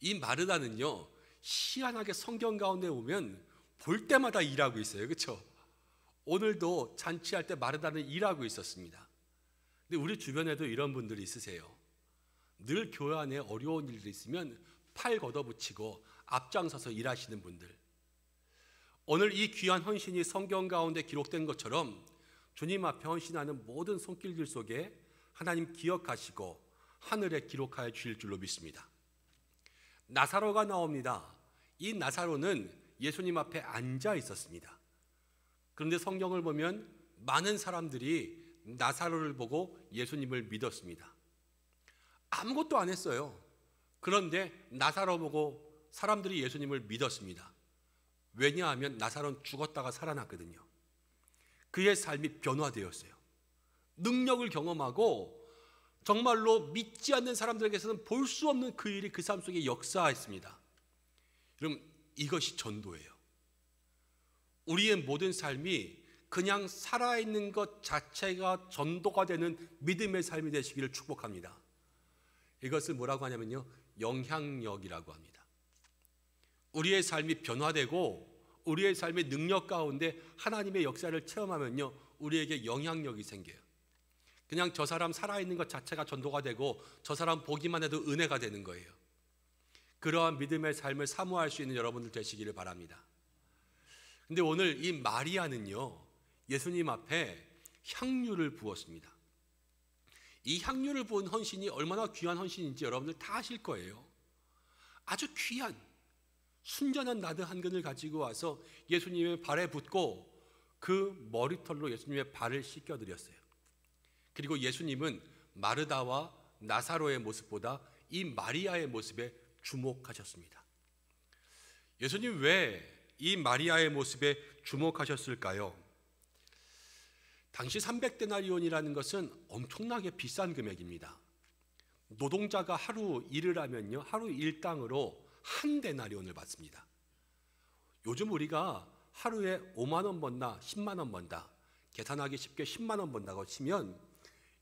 이 마르다는요, 희한하게 성경 가운데 보면 볼 때마다 일하고 있어요. 그렇죠? 오늘도 잔치할 때 마르다는 일하고 있었습니다. 근데 우리 주변에도 이런 분들이 있으세요. 늘 교회 안에 어려운 일들이 있으면 팔 걷어붙이고 앞장서서 일하시는 분들. 오늘 이 귀한 헌신이 성경 가운데 기록된 것처럼 주님 앞에 헌신하는 모든 손길들 속에 하나님 기억하시고 하늘에 기록하여 주실 줄로 믿습니다. 나사로가 나옵니다. 이 나사로는 예수님 앞에 앉아 있었습니다. 그런데 성경을 보면 많은 사람들이 나사로를 보고 예수님을 믿었습니다. 아무것도 안 했어요. 그런데 나사로 보고 사람들이 예수님을 믿었습니다. 왜냐하면 나사로는 죽었다가 살아났거든요. 그의 삶이 변화되었어요. 능력을 경험하고 정말로 믿지 않는 사람들에게서는 볼 수 없는 그 일이 그 삶 속에 역사했습니다. 여러분 이것이 전도예요. 우리의 모든 삶이 그냥 살아있는 것 자체가 전도가 되는 믿음의 삶이 되시기를 축복합니다. 이것을 뭐라고 하냐면요, 영향력이라고 합니다. 우리의 삶이 변화되고 우리의 삶의 능력 가운데 하나님의 역사를 체험하면요, 우리에게 영향력이 생겨요. 그냥 저 사람 살아있는 것 자체가 전도가 되고 저 사람 보기만 해도 은혜가 되는 거예요. 그러한 믿음의 삶을 사모할 수 있는 여러분들 되시기를 바랍니다. 근데 오늘 이 마리아는요, 예수님 앞에 향유를 부었습니다. 이 향유를 부은 헌신이 얼마나 귀한 헌신인지 여러분들 다 아실 거예요. 아주 귀한 순전한 나드 한 근을 가지고 와서 예수님의 발에 붓고 그 머리털로 예수님의 발을 씻겨드렸어요. 그리고 예수님은 마르다와 나사로의 모습보다 이 마리아의 모습에 주목하셨습니다. 예수님 왜 이 마리아의 모습에 주목하셨을까요? 당시 300데나리온이라는 것은 엄청나게 비싼 금액입니다. 노동자가 하루 일을 하면요, 하루 일당으로 한 데나리온을 받습니다. 요즘 우리가 하루에 5만 원 번다, 10만 원 번다, 계산하기 쉽게 10만 원 번다고 치면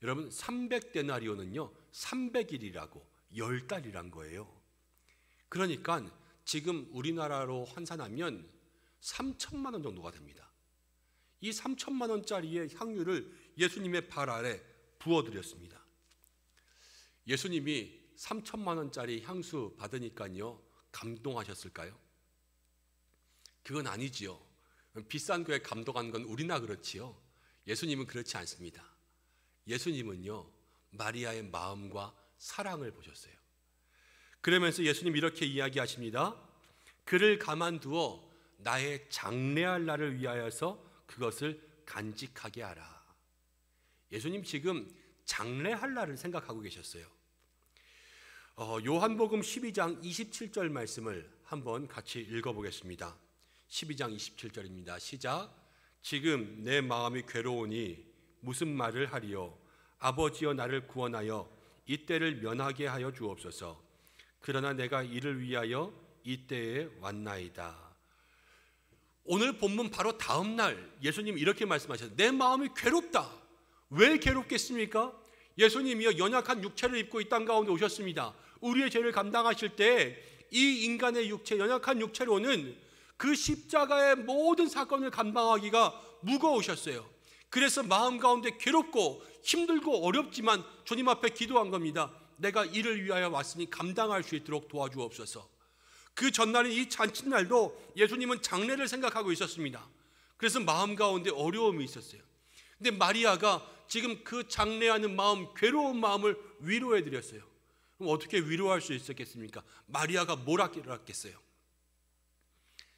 여러분 300데나리온은요 300일이라고 10달이란 거예요. 그러니까 지금 우리나라로 환산하면 3천만 원 정도가 됩니다. 이 3천만 원짜리의 향유를 예수님의 발 아래 부어드렸습니다. 예수님이 3천만 원짜리 향수 받으니까요 감동하셨을까요? 그건 아니지요. 비싼 거에 감동한 건 우리나 그렇지요. 예수님은 그렇지 않습니다. 예수님은요 마리아의 마음과 사랑을 보셨어요. 그러면서 예수님 이렇게 이야기하십니다. 그를 가만두어 나의 장래할 날을 위하여서 그것을 간직하게 하라. 예수님 지금 장래할 날을 생각하고 계셨어요. 요한복음 12장 27절 말씀을 한번 같이 읽어보겠습니다. 12장 27절입니다. 시작. 지금 내 마음이 괴로우니 무슨 말을 하리요? 아버지여 나를 구원하여 이때를 면하게 하여 주옵소서. 그러나 내가 이를 위하여 이때에 왔나이다. 오늘 본문 바로 다음 날 예수님 이렇게 말씀하셨어요. 내 마음이 괴롭다. 왜 괴롭겠습니까? 예수님이요 연약한 육체를 입고 이 땅 가운데 오셨습니다. 우리의 죄를 감당하실 때 이 인간의 육체, 연약한 육체로는 그 십자가의 모든 사건을 감당하기가 무거우셨어요. 그래서 마음 가운데 괴롭고 힘들고 어렵지만 주님 앞에 기도한 겁니다. 내가 이를 위하여 왔으니 감당할 수 있도록 도와주옵소서. 그 전날인 이 잔칫날도 예수님은 장례를 생각하고 있었습니다. 그래서 마음 가운데 어려움이 있었어요. 근데 마리아가 지금 그 장례하는 마음, 괴로운 마음을 위로해 드렸어요. 그럼 어떻게 위로할 수 있었겠습니까? 마리아가 뭘 알았겠어요?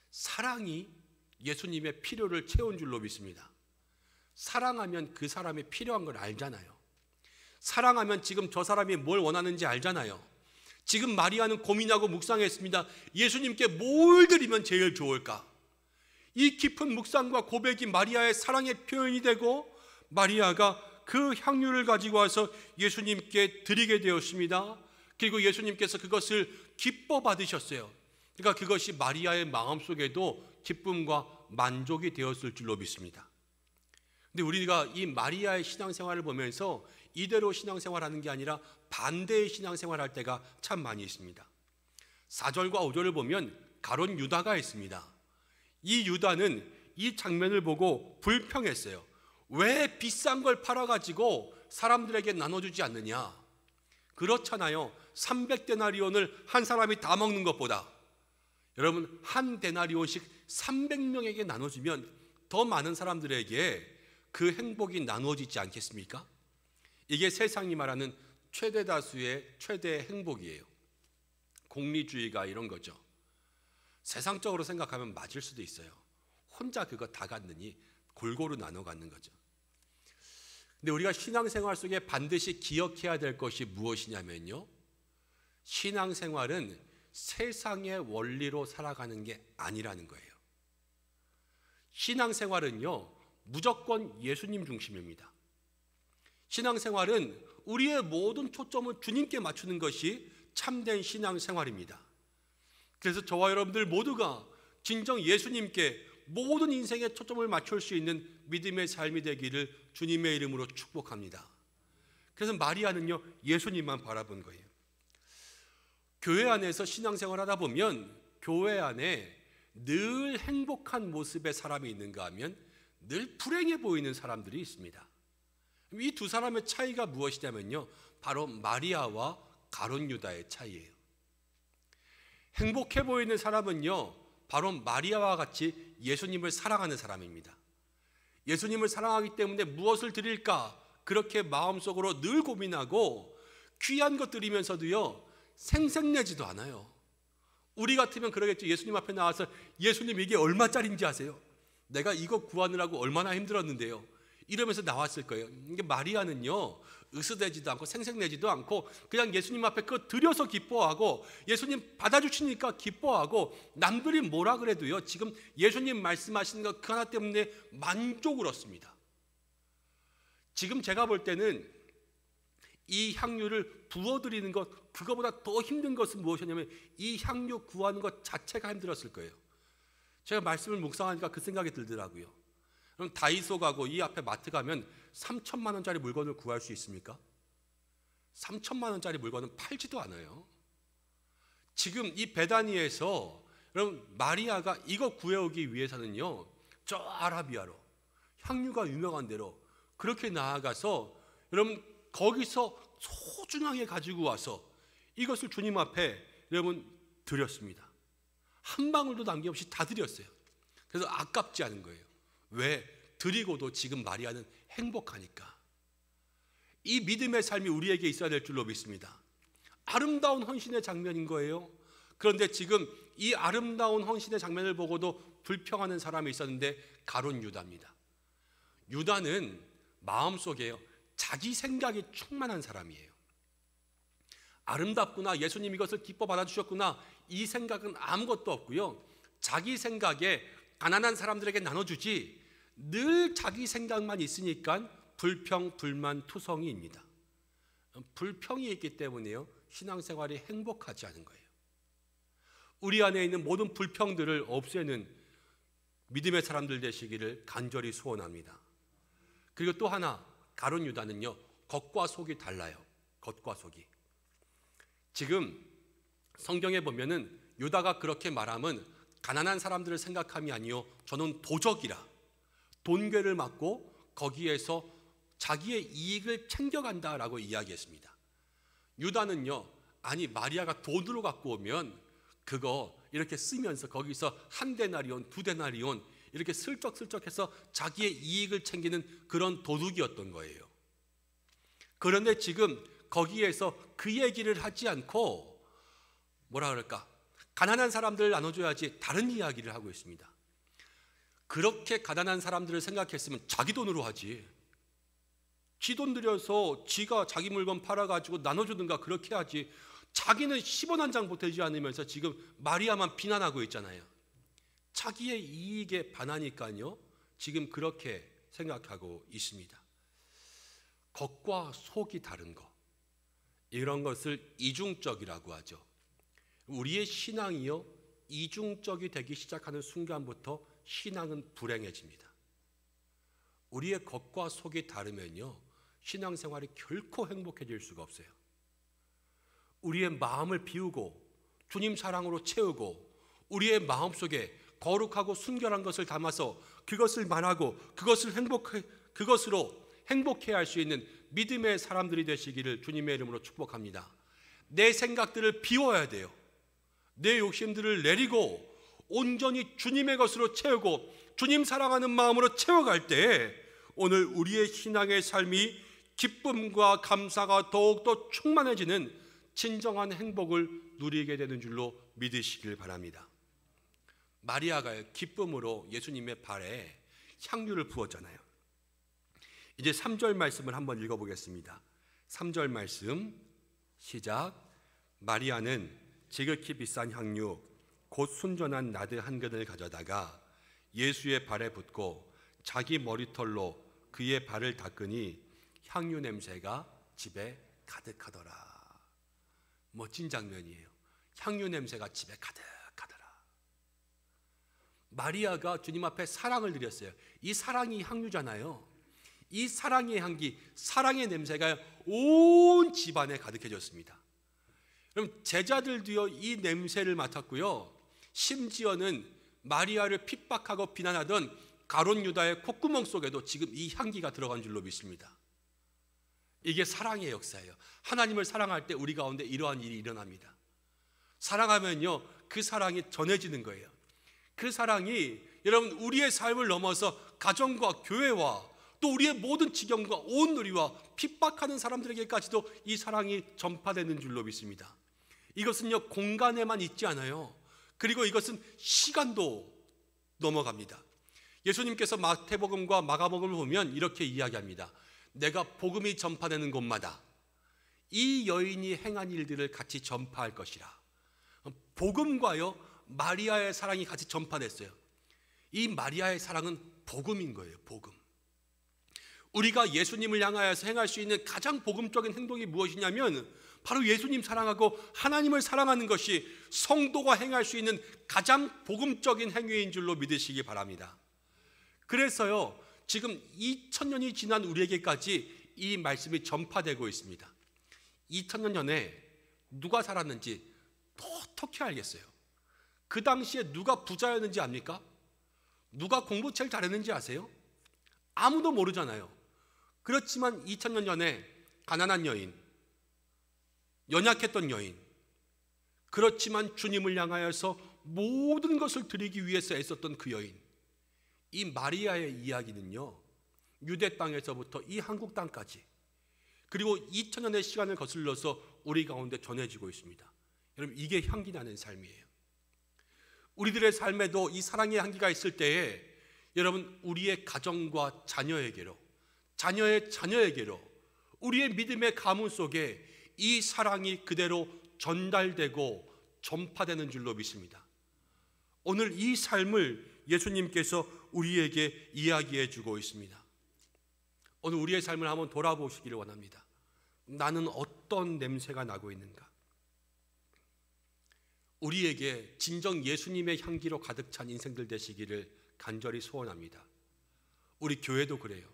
사랑이 예수님의 필요를 채운 줄로 믿습니다. 사랑하면 그 사람이 필요한 걸 알잖아요. 사랑하면 지금 저 사람이 뭘 원하는지 알잖아요. 지금 마리아는 고민하고 묵상했습니다. 예수님께 뭘 드리면 제일 좋을까? 이 깊은 묵상과 고백이 마리아의 사랑의 표현이 되고 마리아가 그 향유를 가지고 와서 예수님께 드리게 되었습니다. 그리고 예수님께서 그것을 기뻐 받으셨어요. 그러니까 그것이 마리아의 마음속에도 기쁨과 만족이 되었을 줄로 믿습니다. 근데 우리가 이 마리아의 신앙생활을 보면서 이대로 신앙생활하는 게 아니라 반대의 신앙생활할 때가 참 많이 있습니다. 4절과 5절을 보면 가룟 유다가 있습니다. 이 유다는 이 장면을 보고 불평했어요. 왜 비싼 걸 팔아가지고 사람들에게 나눠주지 않느냐? 그렇잖아요. 300데나리온을 한 사람이 다 먹는 것보다 여러분 한 데나리온씩 300명에게 나눠주면 더 많은 사람들에게 그 행복이 나누어지지 않겠습니까? 이게 세상이 말하는 최대 다수의 최대 행복이에요. 공리주의가 이런 거죠. 세상적으로 생각하면 맞을 수도 있어요. 혼자 그거 다 갖느니 골고루 나눠 갖는 거죠. 근데 우리가 신앙생활 속에 반드시 기억해야 될 것이 무엇이냐면요, 신앙생활은 세상의 원리로 살아가는 게 아니라는 거예요. 신앙생활은요 무조건 예수님 중심입니다. 신앙생활은 우리의 모든 초점을 주님께 맞추는 것이 참된 신앙생활입니다. 그래서 저와 여러분들 모두가 진정 예수님께 모든 인생의 초점을 맞출 수 있는 믿음의 삶이 되기를 주님의 이름으로 축복합니다. 그래서 마리아는요 예수님만 바라본 거예요. 교회 안에서 신앙생활 하다 보면 교회 안에 늘 행복한 모습의 사람이 있는가 하면 늘 불행해 보이는 사람들이 있습니다. 이 두 사람의 차이가 무엇이냐면요 바로 마리아와 가룟 유다의 차이예요. 행복해 보이는 사람은요 바로 마리아와 같이 예수님을 사랑하는 사람입니다. 예수님을 사랑하기 때문에 무엇을 드릴까 그렇게 마음속으로 늘 고민하고 귀한 것 드리면서도요 생색내지도 않아요. 우리 같으면 그러겠죠. 예수님 앞에 나와서 예수님 이게 얼마짜리인지 아세요? 내가 이거 구하느라고 얼마나 힘들었는데요. 이러면서 나왔을 거예요. 이게 마리아는요 으스대지도 않고 생색내지도 않고 그냥 예수님 앞에 그거 드려서 기뻐하고 예수님 받아주시니까 기뻐하고 남들이 뭐라 그래도요 지금 예수님 말씀하시는 것 그 하나 때문에 만족을 얻습니다. 지금 제가 볼 때는 이 향유를 부어드리는 것 그거보다 더 힘든 것은 무엇이냐면 이 향유 구하는 것 자체가 힘들었을 거예요. 제가 말씀을 묵상하니까 그 생각이 들더라고요. 그럼 다이소 가고 이 앞에 마트 가면 3천만 원짜리 물건을 구할 수 있습니까? 3천만 원짜리 물건은 팔지도 않아요. 지금 이 베다니에서 여러분 마리아가 이거 구해오기 위해서는요 저 아라비아로 향유가 유명한 데로 그렇게 나아가서 여러분 거기서 소중하게 가지고 와서 이것을 주님 앞에 여러분 드렸습니다. 한 방울도 남김없이 다 드렸어요. 그래서 아깝지 않은 거예요. 왜? 드리고도 지금 마리아는 행복하니까. 이 믿음의 삶이 우리에게 있어야 될 줄로 믿습니다. 아름다운 헌신의 장면인 거예요. 그런데 지금 이 아름다운 헌신의 장면을 보고도 불평하는 사람이 있었는데 가룟 유다입니다. 유다는 마음속에요, 자기 생각이 충만한 사람이에요. 아름답구나, 예수님 이것을 기뻐 받아주셨구나, 이 생각은 아무것도 없고요, 자기 생각에 가난한 사람들에게 나눠주지 늘 자기 생각만 있으니까 불평, 불만, 투성이입니다. 불평이 있기 때문에요, 신앙생활이 행복하지 않은 거예요. 우리 안에 있는 모든 불평들을 없애는 믿음의 사람들 되시기를 간절히 소원합니다. 그리고 또 하나, 가룟 유다는요, 겉과 속이 달라요. 겉과 속이. 지금 성경에 보면은 유다가 그렇게 말하면 가난한 사람들을 생각함이 아니요, 저는 도적이라, 돈괴를 맞고 거기에서 자기의 이익을 챙겨간다라고 이야기했습니다. 유다는요, 아니 마리아가 돈으로 갖고 오면 그거 이렇게 쓰면서 거기서 한 데나리온, 두 데나리온 이렇게 슬쩍슬쩍해서 자기의 이익을 챙기는 그런 도둑이었던 거예요. 그런데 지금 거기에서 그 얘기를 하지 않고 뭐라 그럴까, 가난한 사람들을 나눠줘야지 다른 이야기를 하고 있습니다. 그렇게 가난한 사람들을 생각했으면 자기 돈으로 하지, 지 돈 들여서 지가 자기 물건 팔아가지고 나눠주든가 그렇게 하지, 자기는 10원 한 장 보태지 않으면서 지금 마리아만 비난하고 있잖아요. 자기의 이익에 반하니까요, 지금 그렇게 생각하고 있습니다. 겉과 속이 다른 것, 이런 것을 이중적이라고 하죠. 우리의 신앙이요, 이중적이 되기 시작하는 순간부터 신앙은 불행해집니다. 우리의 겉과 속이 다르면요, 신앙생활이 결코 행복해질 수가 없어요. 우리의 마음을 비우고 주님 사랑으로 채우고 우리의 마음속에 거룩하고 순결한 것을 담아서 그것을 말하고 그것으로 행복해야 할 수 있는 믿음의 사람들이 되시기를 주님의 이름으로 축복합니다. 내 생각들을 비워야 돼요. 내 욕심들을 내리고 온전히 주님의 것으로 채우고 주님 사랑하는 마음으로 채워갈 때 오늘 우리의 신앙의 삶이 기쁨과 감사가 더욱더 충만해지는 진정한 행복을 누리게 되는 줄로 믿으시길 바랍니다. 마리아가 기쁨으로 예수님의 발에 향유를 부었잖아요. 이제 3절 말씀을 한번 읽어보겠습니다. 3절 말씀 시작. 마리아는 지극히 비싼 향유 곧 순전한 나드 한 근을 가져다가 예수의 발에 붓고 자기 머리털로 그의 발을 닦으니 향유 냄새가 집에 가득하더라. 멋진 장면이에요. 향유 냄새가 집에 가득하더라. 마리아가 주님 앞에 사랑을 드렸어요. 이 사랑이 향유잖아요. 이 사랑의 향기, 사랑의 냄새가 온 집안에 가득해졌습니다. 그럼 제자들도요, 이 냄새를 맡았고요, 심지어는 마리아를 핍박하고 비난하던 가룟 유다의 콧구멍 속에도 지금 이 향기가 들어간 줄로 믿습니다. 이게 사랑의 역사예요. 하나님을 사랑할 때 우리 가운데 이러한 일이 일어납니다. 사랑하면요, 그 사랑이 전해지는 거예요. 그 사랑이 여러분 우리의 삶을 넘어서 가정과 교회와 또 우리의 모든 지경과 온 누리와 핍박하는 사람들에게까지도 이 사랑이 전파되는 줄로 믿습니다. 이것은요, 공간에만 있지 않아요. 그리고 이것은 시간도 넘어갑니다. 예수님께서 마태복음과 마가복음을 보면 이렇게 이야기합니다. 내가 복음이 전파되는 곳마다 이 여인이 행한 일들을 같이 전파할 것이라. 복음과요, 마리아의 사랑이 같이 전파됐어요. 이 마리아의 사랑은 복음인 거예요. 복음. 우리가 예수님을 향하여서 행할 수 있는 가장 복음적인 행동이 무엇이냐면 바로 예수님 사랑하고 하나님을 사랑하는 것이 성도가 행할 수 있는 가장 복음적인 행위인 줄로 믿으시기 바랍니다. 그래서요, 지금 2000년이 지난 우리에게까지 이 말씀이 전파되고 있습니다. 2000년 전에 누가 살았는지 어떻게 알겠어요? 그 당시에 누가 부자였는지 압니까? 누가 공부 제일 잘했는지 아세요? 아무도 모르잖아요. 그렇지만 2000년 전에 가난한 여인, 연약했던 여인, 그렇지만 주님을 향하여서 모든 것을 드리기 위해서 애썼던 그 여인, 이 마리아의 이야기는요, 유대 땅에서부터 이 한국 땅까지, 그리고 2000년의 시간을 거슬러서 우리 가운데 전해지고 있습니다. 여러분, 이게 향기 나는 삶이에요. 우리들의 삶에도 이 사랑의 향기가 있을 때에 여러분, 우리의 가정과 자녀에게로, 자녀의 자녀에게로, 우리의 믿음의 가문 속에 이 사랑이 그대로 전달되고 전파되는 줄로 믿습니다. 오늘 이 삶을 예수님께서 우리에게 이야기해 주고 있습니다. 오늘 우리의 삶을 한번 돌아보시기를 원합니다. 나는 어떤 냄새가 나고 있는가? 우리에게 진정 예수님의 향기로 가득 찬 인생들 되시기를 간절히 소원합니다. 우리 교회도 그래요.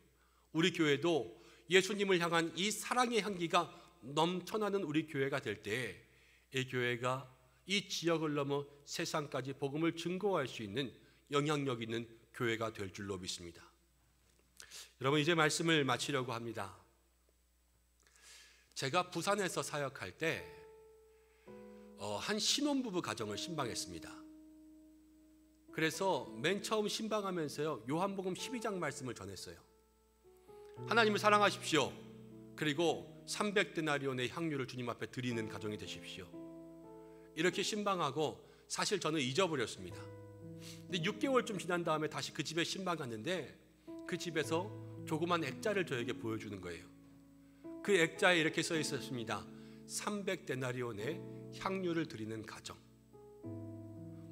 우리 교회도 예수님을 향한 이 사랑의 향기가 넘쳐나는 우리 교회가 될 때 이 교회가 이 지역을 넘어 세상까지 복음을 증거할 수 있는 영향력 있는 교회가 될 줄로 믿습니다. 여러분, 이제 말씀을 마치려고 합니다. 제가 부산에서 사역할 때 한 신혼부부 가정을 신방했습니다. 그래서 맨 처음 신방하면서요, 요한복음 12장 말씀을 전했어요. 하나님을 사랑하십시오. 그리고 300데나리온의 향유를 주님 앞에 드리는 가정이 되십시오. 이렇게 신방하고 사실 저는 잊어버렸습니다. 근데 6개월쯤 지난 다음에 다시 그 집에 신방갔는데 그 집에서 조그만 액자를 저에게 보여주는 거예요. 그 액자에 이렇게 써 있었습니다. 300데나리온의 향유를 드리는 가정.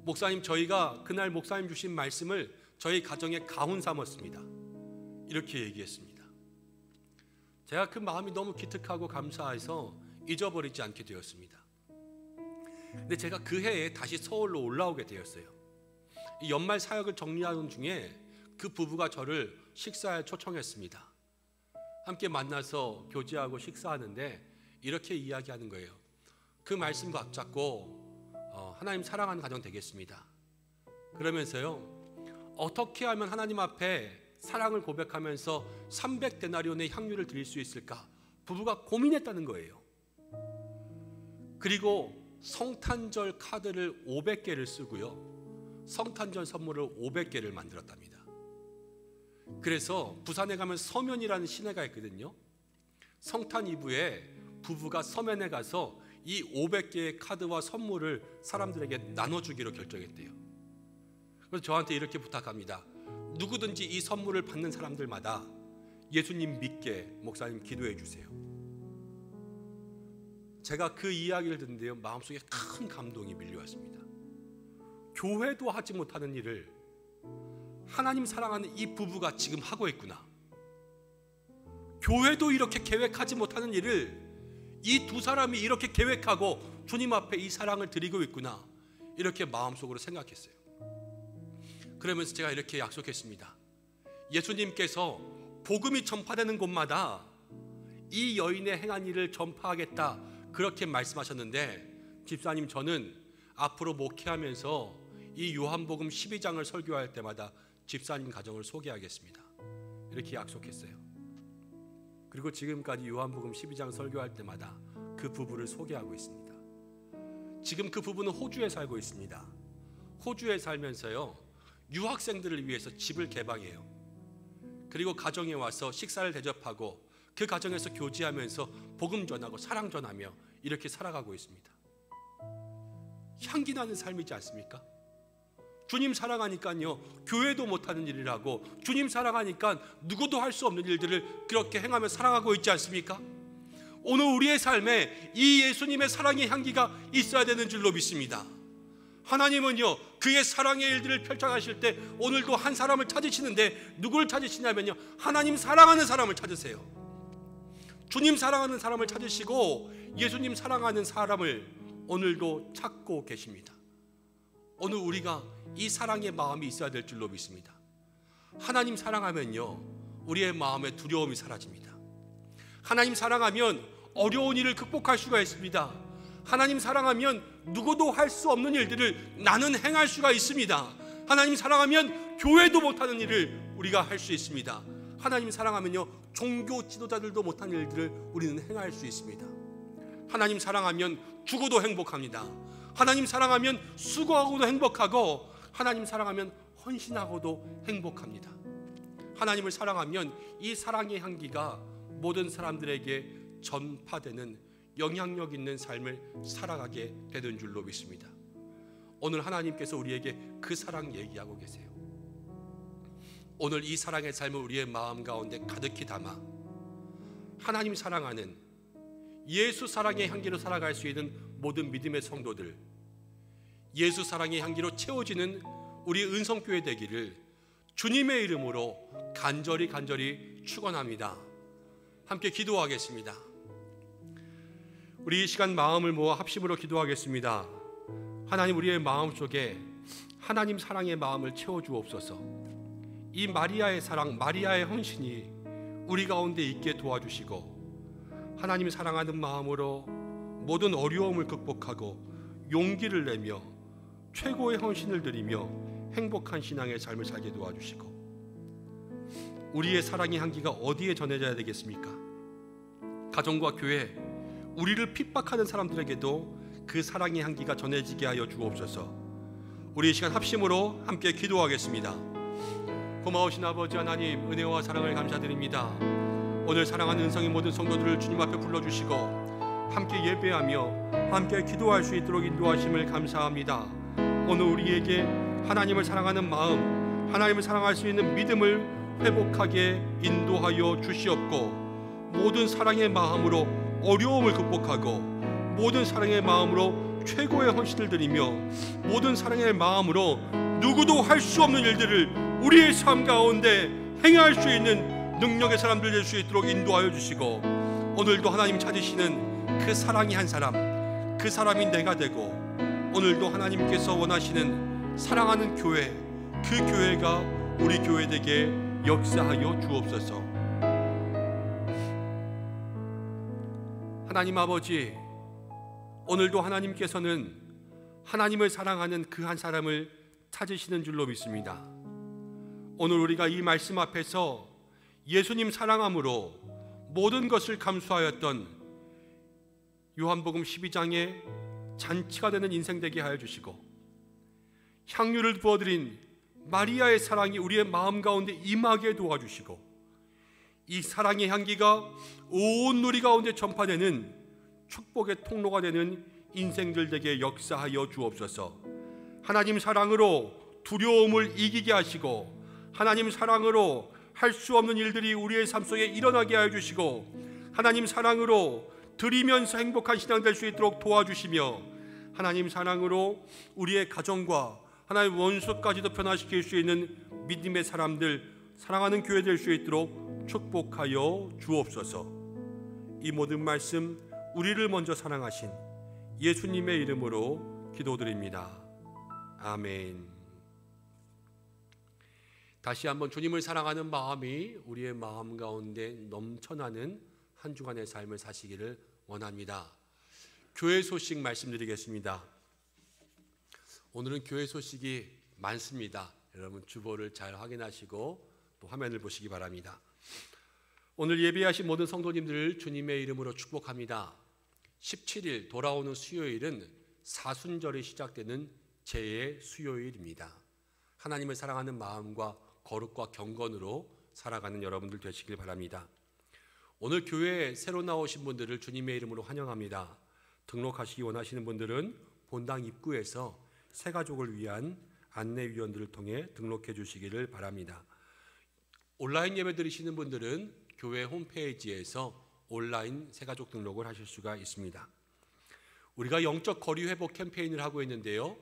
목사님, 저희가 그날 목사님 주신 말씀을 저희 가정의 가훈 삼았습니다. 이렇게 얘기했습니다. 제가 그 마음이 너무 기특하고 감사해서 잊어버리지 않게 되었습니다. 근데 제가 그 해에 다시 서울로 올라오게 되었어요. 이 연말 사역을 정리하는 중에 그 부부가 저를 식사에 초청했습니다. 함께 만나서 교제하고 식사하는데 이렇게 이야기하는 거예요. 그 말씀 붙잡고 하나님 사랑하는 가정 되겠습니다. 그러면서요, 어떻게 하면 하나님 앞에 사랑을 고백하면서 300데나리온의 향유를 드릴 수 있을까? 부부가 고민했다는 거예요. 그리고 성탄절 카드를 500개를 쓰고요, 성탄절 선물을 500개를 만들었답니다. 그래서 부산에 가면 서면이라는 시내가 있거든요. 성탄 이브에 부부가 서면에 가서 이 500개의 카드와 선물을 사람들에게 나눠주기로 결정했대요. 그래서 저한테 이렇게 부탁합니다. 누구든지 이 선물을 받는 사람들마다 예수님 믿게 목사님 기도해 주세요. 제가 그 이야기를 듣는데요, 마음속에 큰 감동이 밀려왔습니다. 교회도 하지 못하는 일을 하나님 사랑하는 이 부부가 지금 하고 있구나. 교회도 이렇게 계획하지 못하는 일을 이 두 사람이 이렇게 계획하고 주님 앞에 이 사랑을 드리고 있구나. 이렇게 마음속으로 생각했어요. 그러면서 제가 이렇게 약속했습니다. 예수님께서 복음이 전파되는 곳마다 이 여인의 행한 일을 전파하겠다, 그렇게 말씀하셨는데, 집사님, 저는 앞으로 목회하면서 이 요한복음 12장을 설교할 때마다 집사님 가정을 소개하겠습니다. 이렇게 약속했어요. 그리고 지금까지 요한복음 12장 설교할 때마다 그 부부를 소개하고 있습니다. 지금 그 부부는 호주에 살고 있습니다. 호주에 살면서요, 유학생들을 위해서 집을 개방해요. 그리고 가정에 와서 식사를 대접하고 그 가정에서 교제하면서 복음 전하고 사랑 전하며 이렇게 살아가고 있습니다. 향기 나는 삶이지 않습니까? 주님 사랑하니까요, 교회도 못하는 일이라고, 주님 사랑하니까 누구도 할 수 없는 일들을 그렇게 행하며 사랑하고 있지 않습니까? 오늘 우리의 삶에 이 예수님의 사랑의 향기가 있어야 되는 줄로 믿습니다. 하나님은요, 그의 사랑의 일들을 펼쳐가실 때 오늘도 한 사람을 찾으시는데 누구를 찾으시냐면요, 하나님 사랑하는 사람을 찾으세요. 주님 사랑하는 사람을 찾으시고 예수님 사랑하는 사람을 오늘도 찾고 계십니다. 오늘 우리가 이 사랑의 마음이 있어야 될 줄로 믿습니다. 하나님 사랑하면요, 우리의 마음에 두려움이 사라집니다. 하나님 사랑하면 어려운 일을 극복할 수가 있습니다. 하나님 사랑하면 누구도 할 수 없는 일들을 나는 행할 수가 있습니다. 하나님 사랑하면 교회도 못하는 일을 우리가 할 수 있습니다. 하나님 사랑하면요, 종교 지도자들도 못한 일들을 우리는 행할 수 있습니다. 하나님 사랑하면 죽어도 행복합니다. 하나님 사랑하면 수고하고도 행복하고, 하나님 사랑하면 헌신하고도 행복합니다. 하나님을 사랑하면 이 사랑의 향기가 모든 사람들에게 전파되는 영향력 있는 삶을 살아가게 되는 줄로 믿습니다. 오늘 하나님께서 우리에게 그 사랑 얘기하고 계세요. 오늘 이 사랑의 삶을 우리의 마음 가운데 가득히 담아 하나님 사랑하는, 예수 사랑의 향기로 살아갈 수 있는 모든 믿음의 성도들, 예수 사랑의 향기로 채워지는 우리 은성교회 되기를 주님의 이름으로 간절히 축원합니다. 함께 기도하겠습니다. 우리 이 시간 마음을 모아 합심으로 기도하겠습니다. 하나님, 우리의 마음속에 하나님 사랑의 마음을 채워주옵소서. 이 마리아의 사랑, 마리아의 헌신이 우리 가운데 있게 도와주시고, 하나님을 사랑하는 마음으로 모든 어려움을 극복하고 용기를 내며 최고의 헌신을 드리며 행복한 신앙의 삶을 살게 도와주시고, 우리의 사랑의 향기가 어디에 전해져야 되겠습니까? 가정과 교회, 우리를 핍박하는 사람들에게도 그 사랑의 향기가 전해지게 하여 주옵소서. 우리 이 시간 합심으로 함께 기도하겠습니다. 고마우신 아버지 하나님, 은혜와 사랑을 감사드립니다. 오늘 사랑하는 은성의 모든 성도들을 주님 앞에 불러주시고 함께 예배하며 함께 기도할 수 있도록 인도하심을 감사합니다. 오늘 우리에게 하나님을 사랑하는 마음, 하나님을 사랑할 수 있는 믿음을 회복하게 인도하여 주시옵고, 모든 사랑의 마음으로 어려움을 극복하고, 모든 사랑의 마음으로 최고의 헌신을 드리며, 모든 사랑의 마음으로 누구도 할 수 없는 일들을 우리의 삶 가운데 행할 수 있는 능력의 사람들 될 수 있도록 인도하여 주시고, 오늘도 하나님 찾으시는 그 사랑이 한 사람, 그 사람이 내가 되고, 오늘도 하나님께서 원하시는 사랑하는 교회, 그 교회가 우리 교회 되게 역사하여 주옵소서. 하나님 아버지, 오늘도 하나님께서는 하나님을 사랑하는 그 한 사람을 찾으시는 줄로 믿습니다. 오늘 우리가 이 말씀 앞에서 예수님 사랑함으로 모든 것을 감수하였던 요한복음 12장의 잔치가 되는 인생 되게 하여 주시고, 향유를 부어드린 마리아의 사랑이 우리의 마음 가운데 임하게 도와주시고, 이 사랑의 향기가 온 누리 가운데 전파되는 축복의 통로가 되는 인생들 되게 역사하여 주옵소서. 하나님 사랑으로 두려움을 이기게 하시고, 하나님 사랑으로 할 수 없는 일들이 우리의 삶 속에 일어나게 하여 주시고, 하나님 사랑으로 드리면서 행복한 신앙 될 수 있도록 도와주시며, 하나님 사랑으로 우리의 가정과 하나님 원수까지도 변화시킬 수 있는 믿음의 사람들, 사랑하는 교회 될 수 있도록 축복하여 주옵소서. 이 모든 말씀 우리를 먼저 사랑하신 예수님의 이름으로 기도드립니다. 아멘. 다시 한번 주님을 사랑하는 마음이 우리의 마음 가운데 넘쳐나는 한 주간의 삶을 사시기를 원합니다. 교회 소식 말씀드리겠습니다. 오늘은 교회 소식이 많습니다. 여러분 주보를 잘 확인하시고 또 화면을 보시기 바랍니다. 오늘 예배하신 모든 성도님들을 주님의 이름으로 축복합니다. 17일 돌아오는 수요일은 사순절이 시작되는 제 수요일입니다. 하나님을 사랑하는 마음과 거룩과 경건으로 살아가는 여러분들 되시길 바랍니다. 오늘 교회에 새로 나오신 분들을 주님의 이름으로 환영합니다. 등록하시기 원하시는 분들은 본당 입구에서 새가족을 위한 안내위원들을 통해 등록해 주시기를 바랍니다. 온라인 예배 드리시는 분들은 교회 홈페이지에서 온라인 새가족 등록을 하실 수가 있습니다. 우리가 영적 거리 회복 캠페인을 하고 있는데요,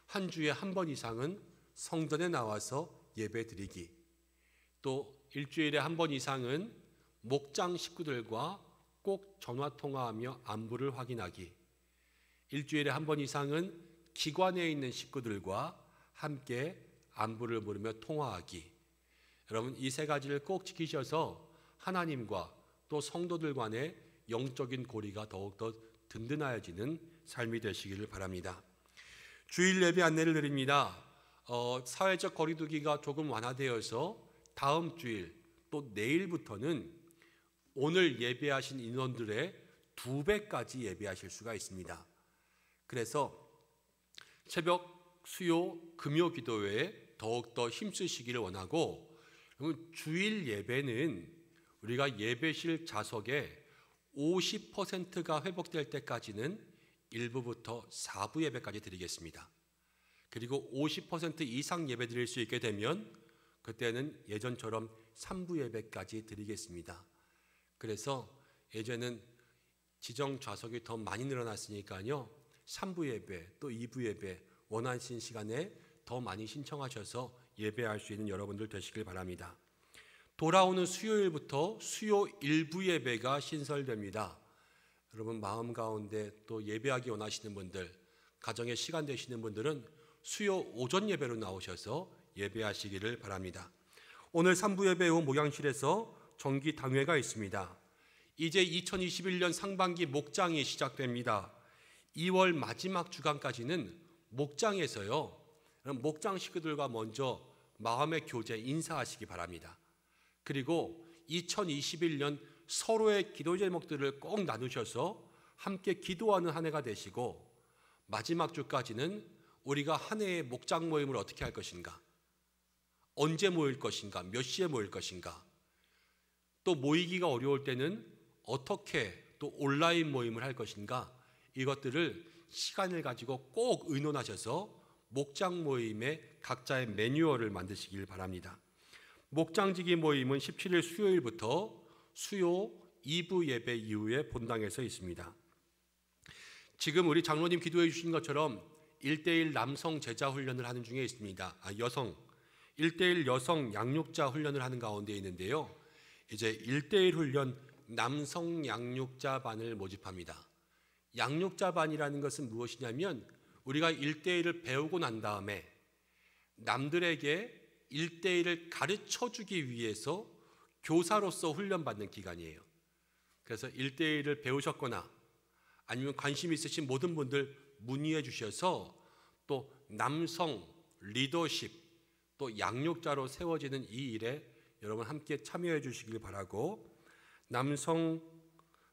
한 주에 한 번 이상은 성전에 나와서 예배 드리기, 또 일주일에 한 번 이상은 목장 식구들과 꼭 전화 통화하며 안부를 확인하기, 일주일에 한 번 이상은 기관에 있는 식구들과 함께 안부를 물으며 통화하기. 여러분 이 세 가지를 꼭 지키셔서 하나님과 또 성도들 간의 영적인 고리가 더욱더 든든해지는 삶이 되시기를 바랍니다. 주일 예배 안내를 드립니다. 사회적 거리두기가 조금 완화되어서 다음 주일 또 내일부터는 오늘 예배하신 인원들의 2배까지 예배하실 수가 있습니다. 그래서 새벽, 수요, 금요 기도회에 더욱더 힘쓰시기를 원하고, 주일 예배는 우리가 예배실 좌석의 50%가 회복될 때까지는 1부부터 4부 예배까지 드리겠습니다. 그리고 50% 이상 예배 드릴 수 있게 되면 그때는 예전처럼 3부 예배까지 드리겠습니다. 그래서 예전에는 지정 좌석이 더 많이 늘어났으니까요, 3부 예배 또 2부 예배 원하시는 시간에 더 많이 신청하셔서 예배할 수 있는 여러분들 되시길 바랍니다. 돌아오는 수요일부터 수요 1부 예배가 신설됩니다. 여러분 마음 가운데 또 예배하기 원하시는 분들, 가정에 시간 되시는 분들은 수요 오전 예배로 나오셔서 예배하시기를 바랍니다. 오늘 3부 예배 후 목양실에서 정기 당회가 있습니다. 이제 2021년 상반기 목장이 시작됩니다. 2월 마지막 주간까지는 목장에서요, 목장 식구들과 먼저 마음의 교제 인사하시기 바랍니다. 그리고 2021년 서로의 기도 제목들을 꼭 나누셔서 함께 기도하는 한 해가 되시고, 마지막 주까지는 우리가 한 해의 목장 모임을 어떻게 할 것인가, 언제 모일 것인가, 몇 시에 모일 것인가, 또 모이기가 어려울 때는 어떻게 또 온라인 모임을 할 것인가, 이것들을 시간을 가지고 꼭 의논하셔서 목장 모임의 각자의 매뉴얼을 만드시길 바랍니다. 목장지기 모임은 17일 수요일부터 수요 2부 예배 이후에 본당에서 있습니다. 지금 우리 장로님 기도해 주신 것처럼 1대1 남성 제자 훈련을 하는 중에 있습니다. 여성 1대1 여성 양육자 훈련을 하는 가운데 있는데요, 이제 1대1 훈련 남성 양육자반을 모집합니다. 양육자반이라는 것은 무엇이냐면, 우리가 1대1을 배우고 난 다음에 남들에게 1대1을 가르쳐주기 위해서 교사로서 훈련받는 기간이에요. 그래서 1대1을 배우셨거나 아니면 관심 있으신 모든 분들 문의해 주셔서 또 남성 리더십 또 양육자로 세워지는 이 일에 여러분 함께 참여해 주시길 바라고, 남성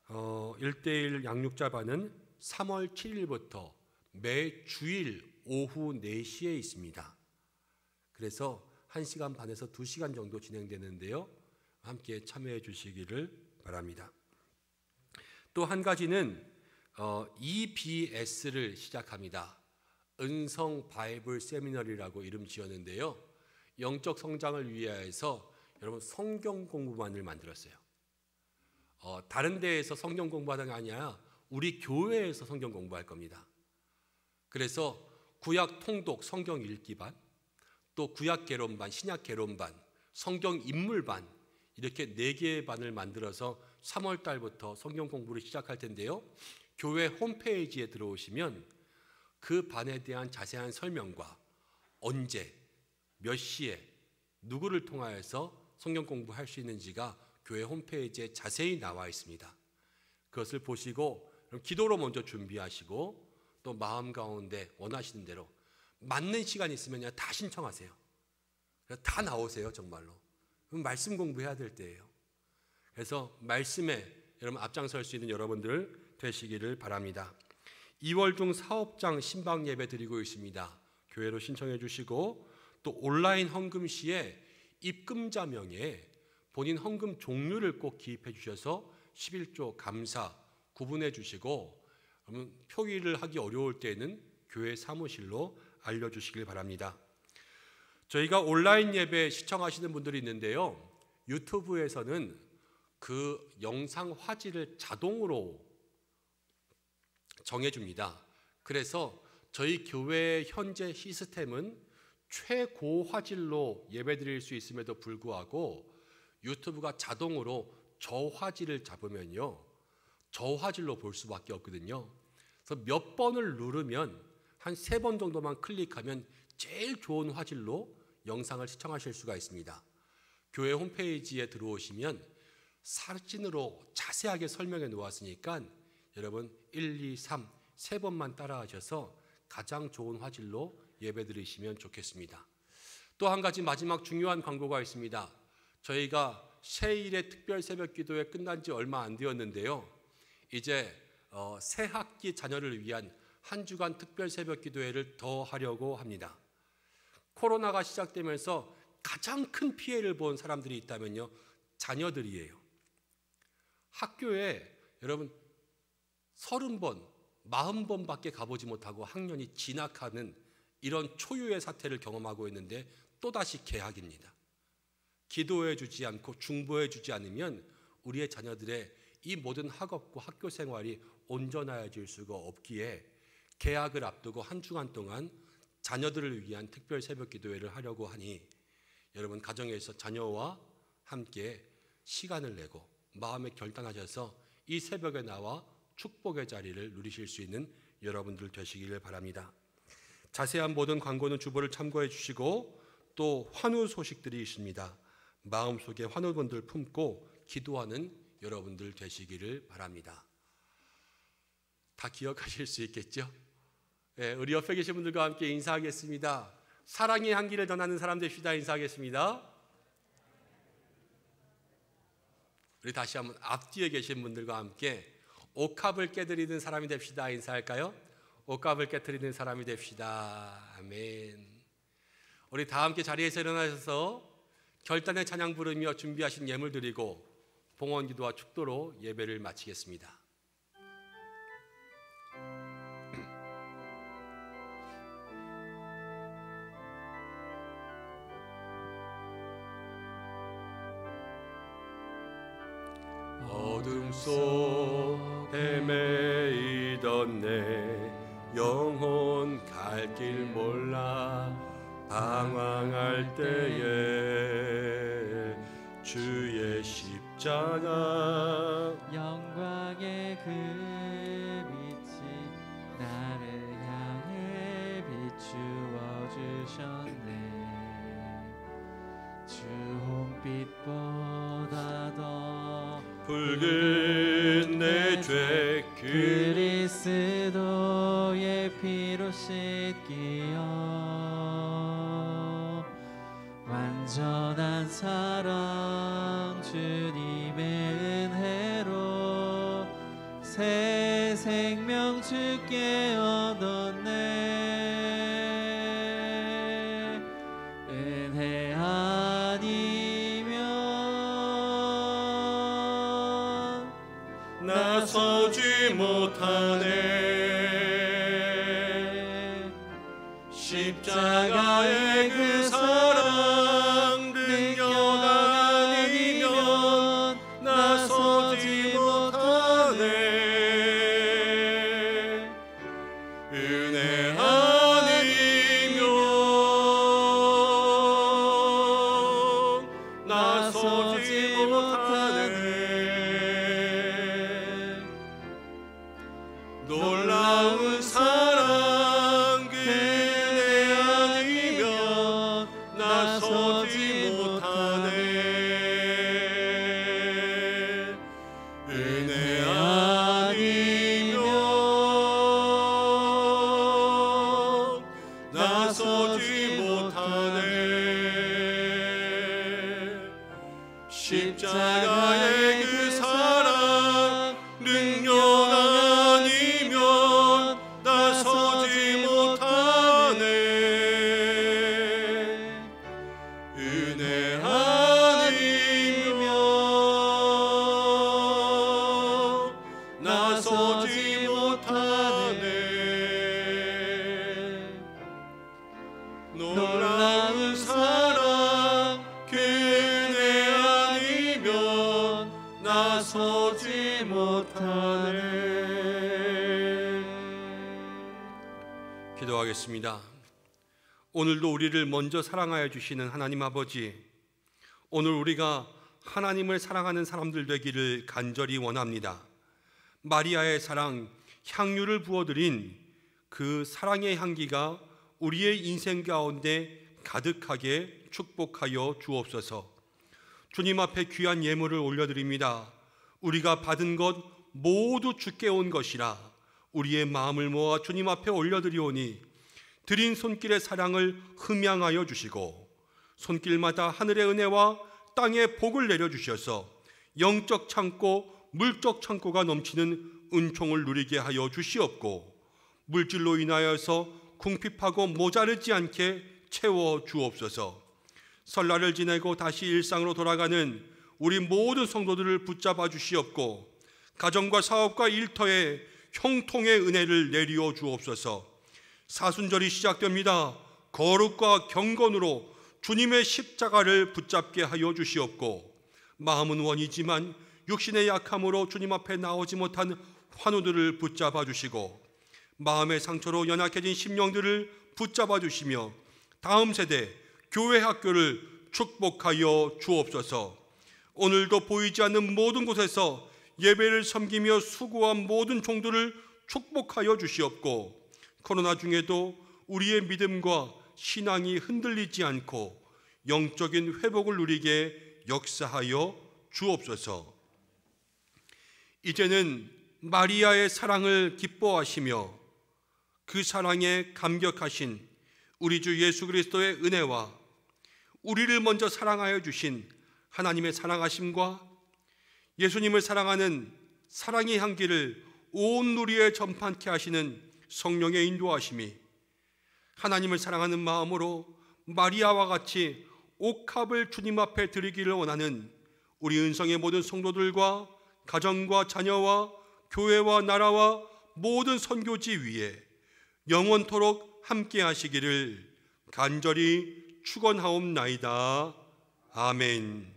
1대1 양육자반은 3월 7일부터 매 주일 오후 4시에 있습니다. 그래서 1시간 반에서 2시간 정도 진행되는데요, 함께 참여해 주시기를 바랍니다. 또 한 가지는 EBS를 시작합니다. 은성 바이블 세미너리라고 이름 지었는데요, 영적 성장을 위해서 여러분 성경 공부반을 만들었어요. 다른 데에서 성경 공부하는 게 아니라 우리 교회에서 성경 공부할 겁니다. 그래서 구약 통독 성경 읽기반, 또 구약 개론반, 신약 개론반, 성경 인물반, 이렇게 4개의 반을 만들어서 3월 달부터 성경 공부를 시작할 텐데요, 교회 홈페이지에 들어오시면 그 반에 대한 자세한 설명과 언제, 몇 시에, 누구를 통하여서 성경 공부할 수 있는지가 교회 홈페이지에 자세히 나와 있습니다. 그것을 보시고 기도로 먼저 준비하시고, 또 마음 가운데 원하시는 대로 맞는 시간 있으면 다 신청하세요. 다 나오세요. 정말로 말씀 공부해야 될 때예요. 그래서 말씀에 여러분 앞장설 수 있는 여러분들 되시기를 바랍니다. 2월 중 사업장 신방 예배 드리고 있습니다. 교회로 신청해 주시고, 또 온라인 헌금 시에 입금자명에 본인 헌금 종류를 꼭 기입해 주셔서 11조 감사 구분해 주시고, 표기를 하기 어려울 때는 교회 사무실로 알려주시길 바랍니다. 저희가 온라인 예배 시청하시는 분들이 있는데요, 유튜브에서는 그 영상 화질을 자동으로 정해줍니다. 그래서 저희 교회의 현재 시스템은 최고 화질로 예배드릴 수 있음에도 불구하고 유튜브가 자동으로 저화질을 잡으면요, 저화질로 볼 수밖에 없거든요. 그래서 몇 번을 누르면 한 3번 정도만 클릭하면 제일 좋은 화질로 영상을 시청하실 수가 있습니다. 교회 홈페이지에 들어오시면 사진으로 자세하게 설명해 놓았으니까 여러분 1, 2, 3, 3번만 따라하셔서 가장 좋은 화질로 예배 드리시면 좋겠습니다. 또 한 가지 마지막 중요한 광고가 있습니다. 저희가 새1의 특별 새벽 기도회 끝난 지 얼마 안 되었는데요. 이제 새 학기 자녀를 위한 한 주간 특별 새벽 기도회를 더 하려고 합니다. 코로나가 시작되면서 가장 큰 피해를 본 사람들이 있다면요, 자녀들이에요. 학교에 여러분 30번, 40번밖에 가보지 못하고 학년이 진학하는 이런 초유의 사태를 경험하고 있는데 또다시 개학입니다. 기도해 주지 않고 중보해 주지 않으면 우리의 자녀들의 이 모든 학업과 학교 생활이 온전해질 수가 없기에 개학을 앞두고 한 주간 동안 자녀들을 위한 특별 새벽 기도회를 하려고 하니 여러분 가정에서 자녀와 함께 시간을 내고 마음에 결단하셔서 이 새벽에 나와 축복의 자리를 누리실 수 있는 여러분들 되시기를 바랍니다. 자세한 모든 광고는 주보를 참고해 주시고 또 환우 소식들이 있습니다. 마음속에 환우분들 품고 기도하는 여러분들 되시기를 바랍니다. 다 기억하실 수 있겠죠? 네, 우리 옆에 계신 분들과 함께 인사하겠습니다. 사랑의 향기를 전하는 사람 됩시다. 인사하겠습니다. 우리 다시 한번 앞뒤에 계신 분들과 함께 옥합을 깨드리는 사람이 됩시다. 인사할까요? 옥합을 깨트리는 사람이 됩시다. 아멘. 우리 다 함께 자리에서 일어나셔서 결단의 찬양 부르며 준비하신 예물 드리고 봉헌기도와 축도로 예배를 마치겠습니다. 어둠 속 헤매이던 내 영혼 갈 길 몰라 방황할 때에 주의 십자가 영광의 그 빛이 나를 향해 비추어 주셨네. 주 홍빛보다 더 붉은 내 죄 그리스도의 피로 씻기어 완전한 사랑 주님의 은혜로 새 생명 주께 얻었네. 은혜 아니면 나서지 못하네. 십자가의 그 사랑 능력 아니면 나서지 못하네. 은혜 아니면 나서지 못하네. 놀라운 사랑 그 은혜 아니면 나서지 못하네. 은혜 아니면 나서지 못하네. 십자가의 그 사랑 능력 아니면 나서지 못하네. 은혜 아니면 나서지 못하네. 놀라운 사랑 그 은혜 아니면 나서지 못하네. 기도하겠습니다. 오늘도 우리를 먼저 사랑하여 주시는 하나님 아버지, 오늘 우리가 하나님을 사랑하는 사람들 되기를 간절히 원합니다. 마리아의 사랑, 향유를 부어드린 그 사랑의 향기가 우리의 인생 가운데 가득하게 축복하여 주옵소서. 주님 앞에 귀한 예물을 올려드립니다. 우리가 받은 것 모두 주께 온 것이라 우리의 마음을 모아 주님 앞에 올려드리오니 드린 손길의 사랑을 흠양하여 주시고 손길마다 하늘의 은혜와 땅에 복을 내려주셔서 영적 창고, 물적 창고가 넘치는 은총을 누리게 하여 주시옵고, 물질로 인하여서 궁핍하고 모자르지 않게 채워 주옵소서. 설날을 지내고 다시 일상으로 돌아가는 우리 모든 성도들을 붙잡아 주시옵고, 가정과 사업과 일터에 형통의 은혜를 내리어 주옵소서. 사순절이 시작됩니다. 거룩과 경건으로 주님의 십자가를 붙잡게 하여 주시옵고, 마음은 원이지만 육신의 약함으로 주님 앞에 나오지 못한 환우들을 붙잡아 주시고, 마음의 상처로 연약해진 심령들을 붙잡아 주시며 다음 세대 교회 학교를 축복하여 주옵소서. 오늘도 보이지 않는 모든 곳에서 예배를 섬기며 수고한 모든 종들을 축복하여 주시옵고, 코로나 중에도 우리의 믿음과 신앙이 흔들리지 않고 영적인 회복을 누리게 역사하여 주옵소서. 이제는 마리아의 사랑을 기뻐하시며 그 사랑에 감격하신 우리 주 예수 그리스도의 은혜와 우리를 먼저 사랑하여 주신 하나님의 사랑하심과 예수님을 사랑하는 사랑의 향기를 온 누리에 전파케 하시는 성령의 인도하심이 하나님을 사랑하는 마음으로 마리아와 같이 옥합을 주님 앞에 드리기를 원하는 우리 은성의 모든 성도들과 가정과 자녀와 교회와 나라와 모든 선교지 위에 영원토록 함께 하시기를 간절히 축원하옵나이다. 아멘.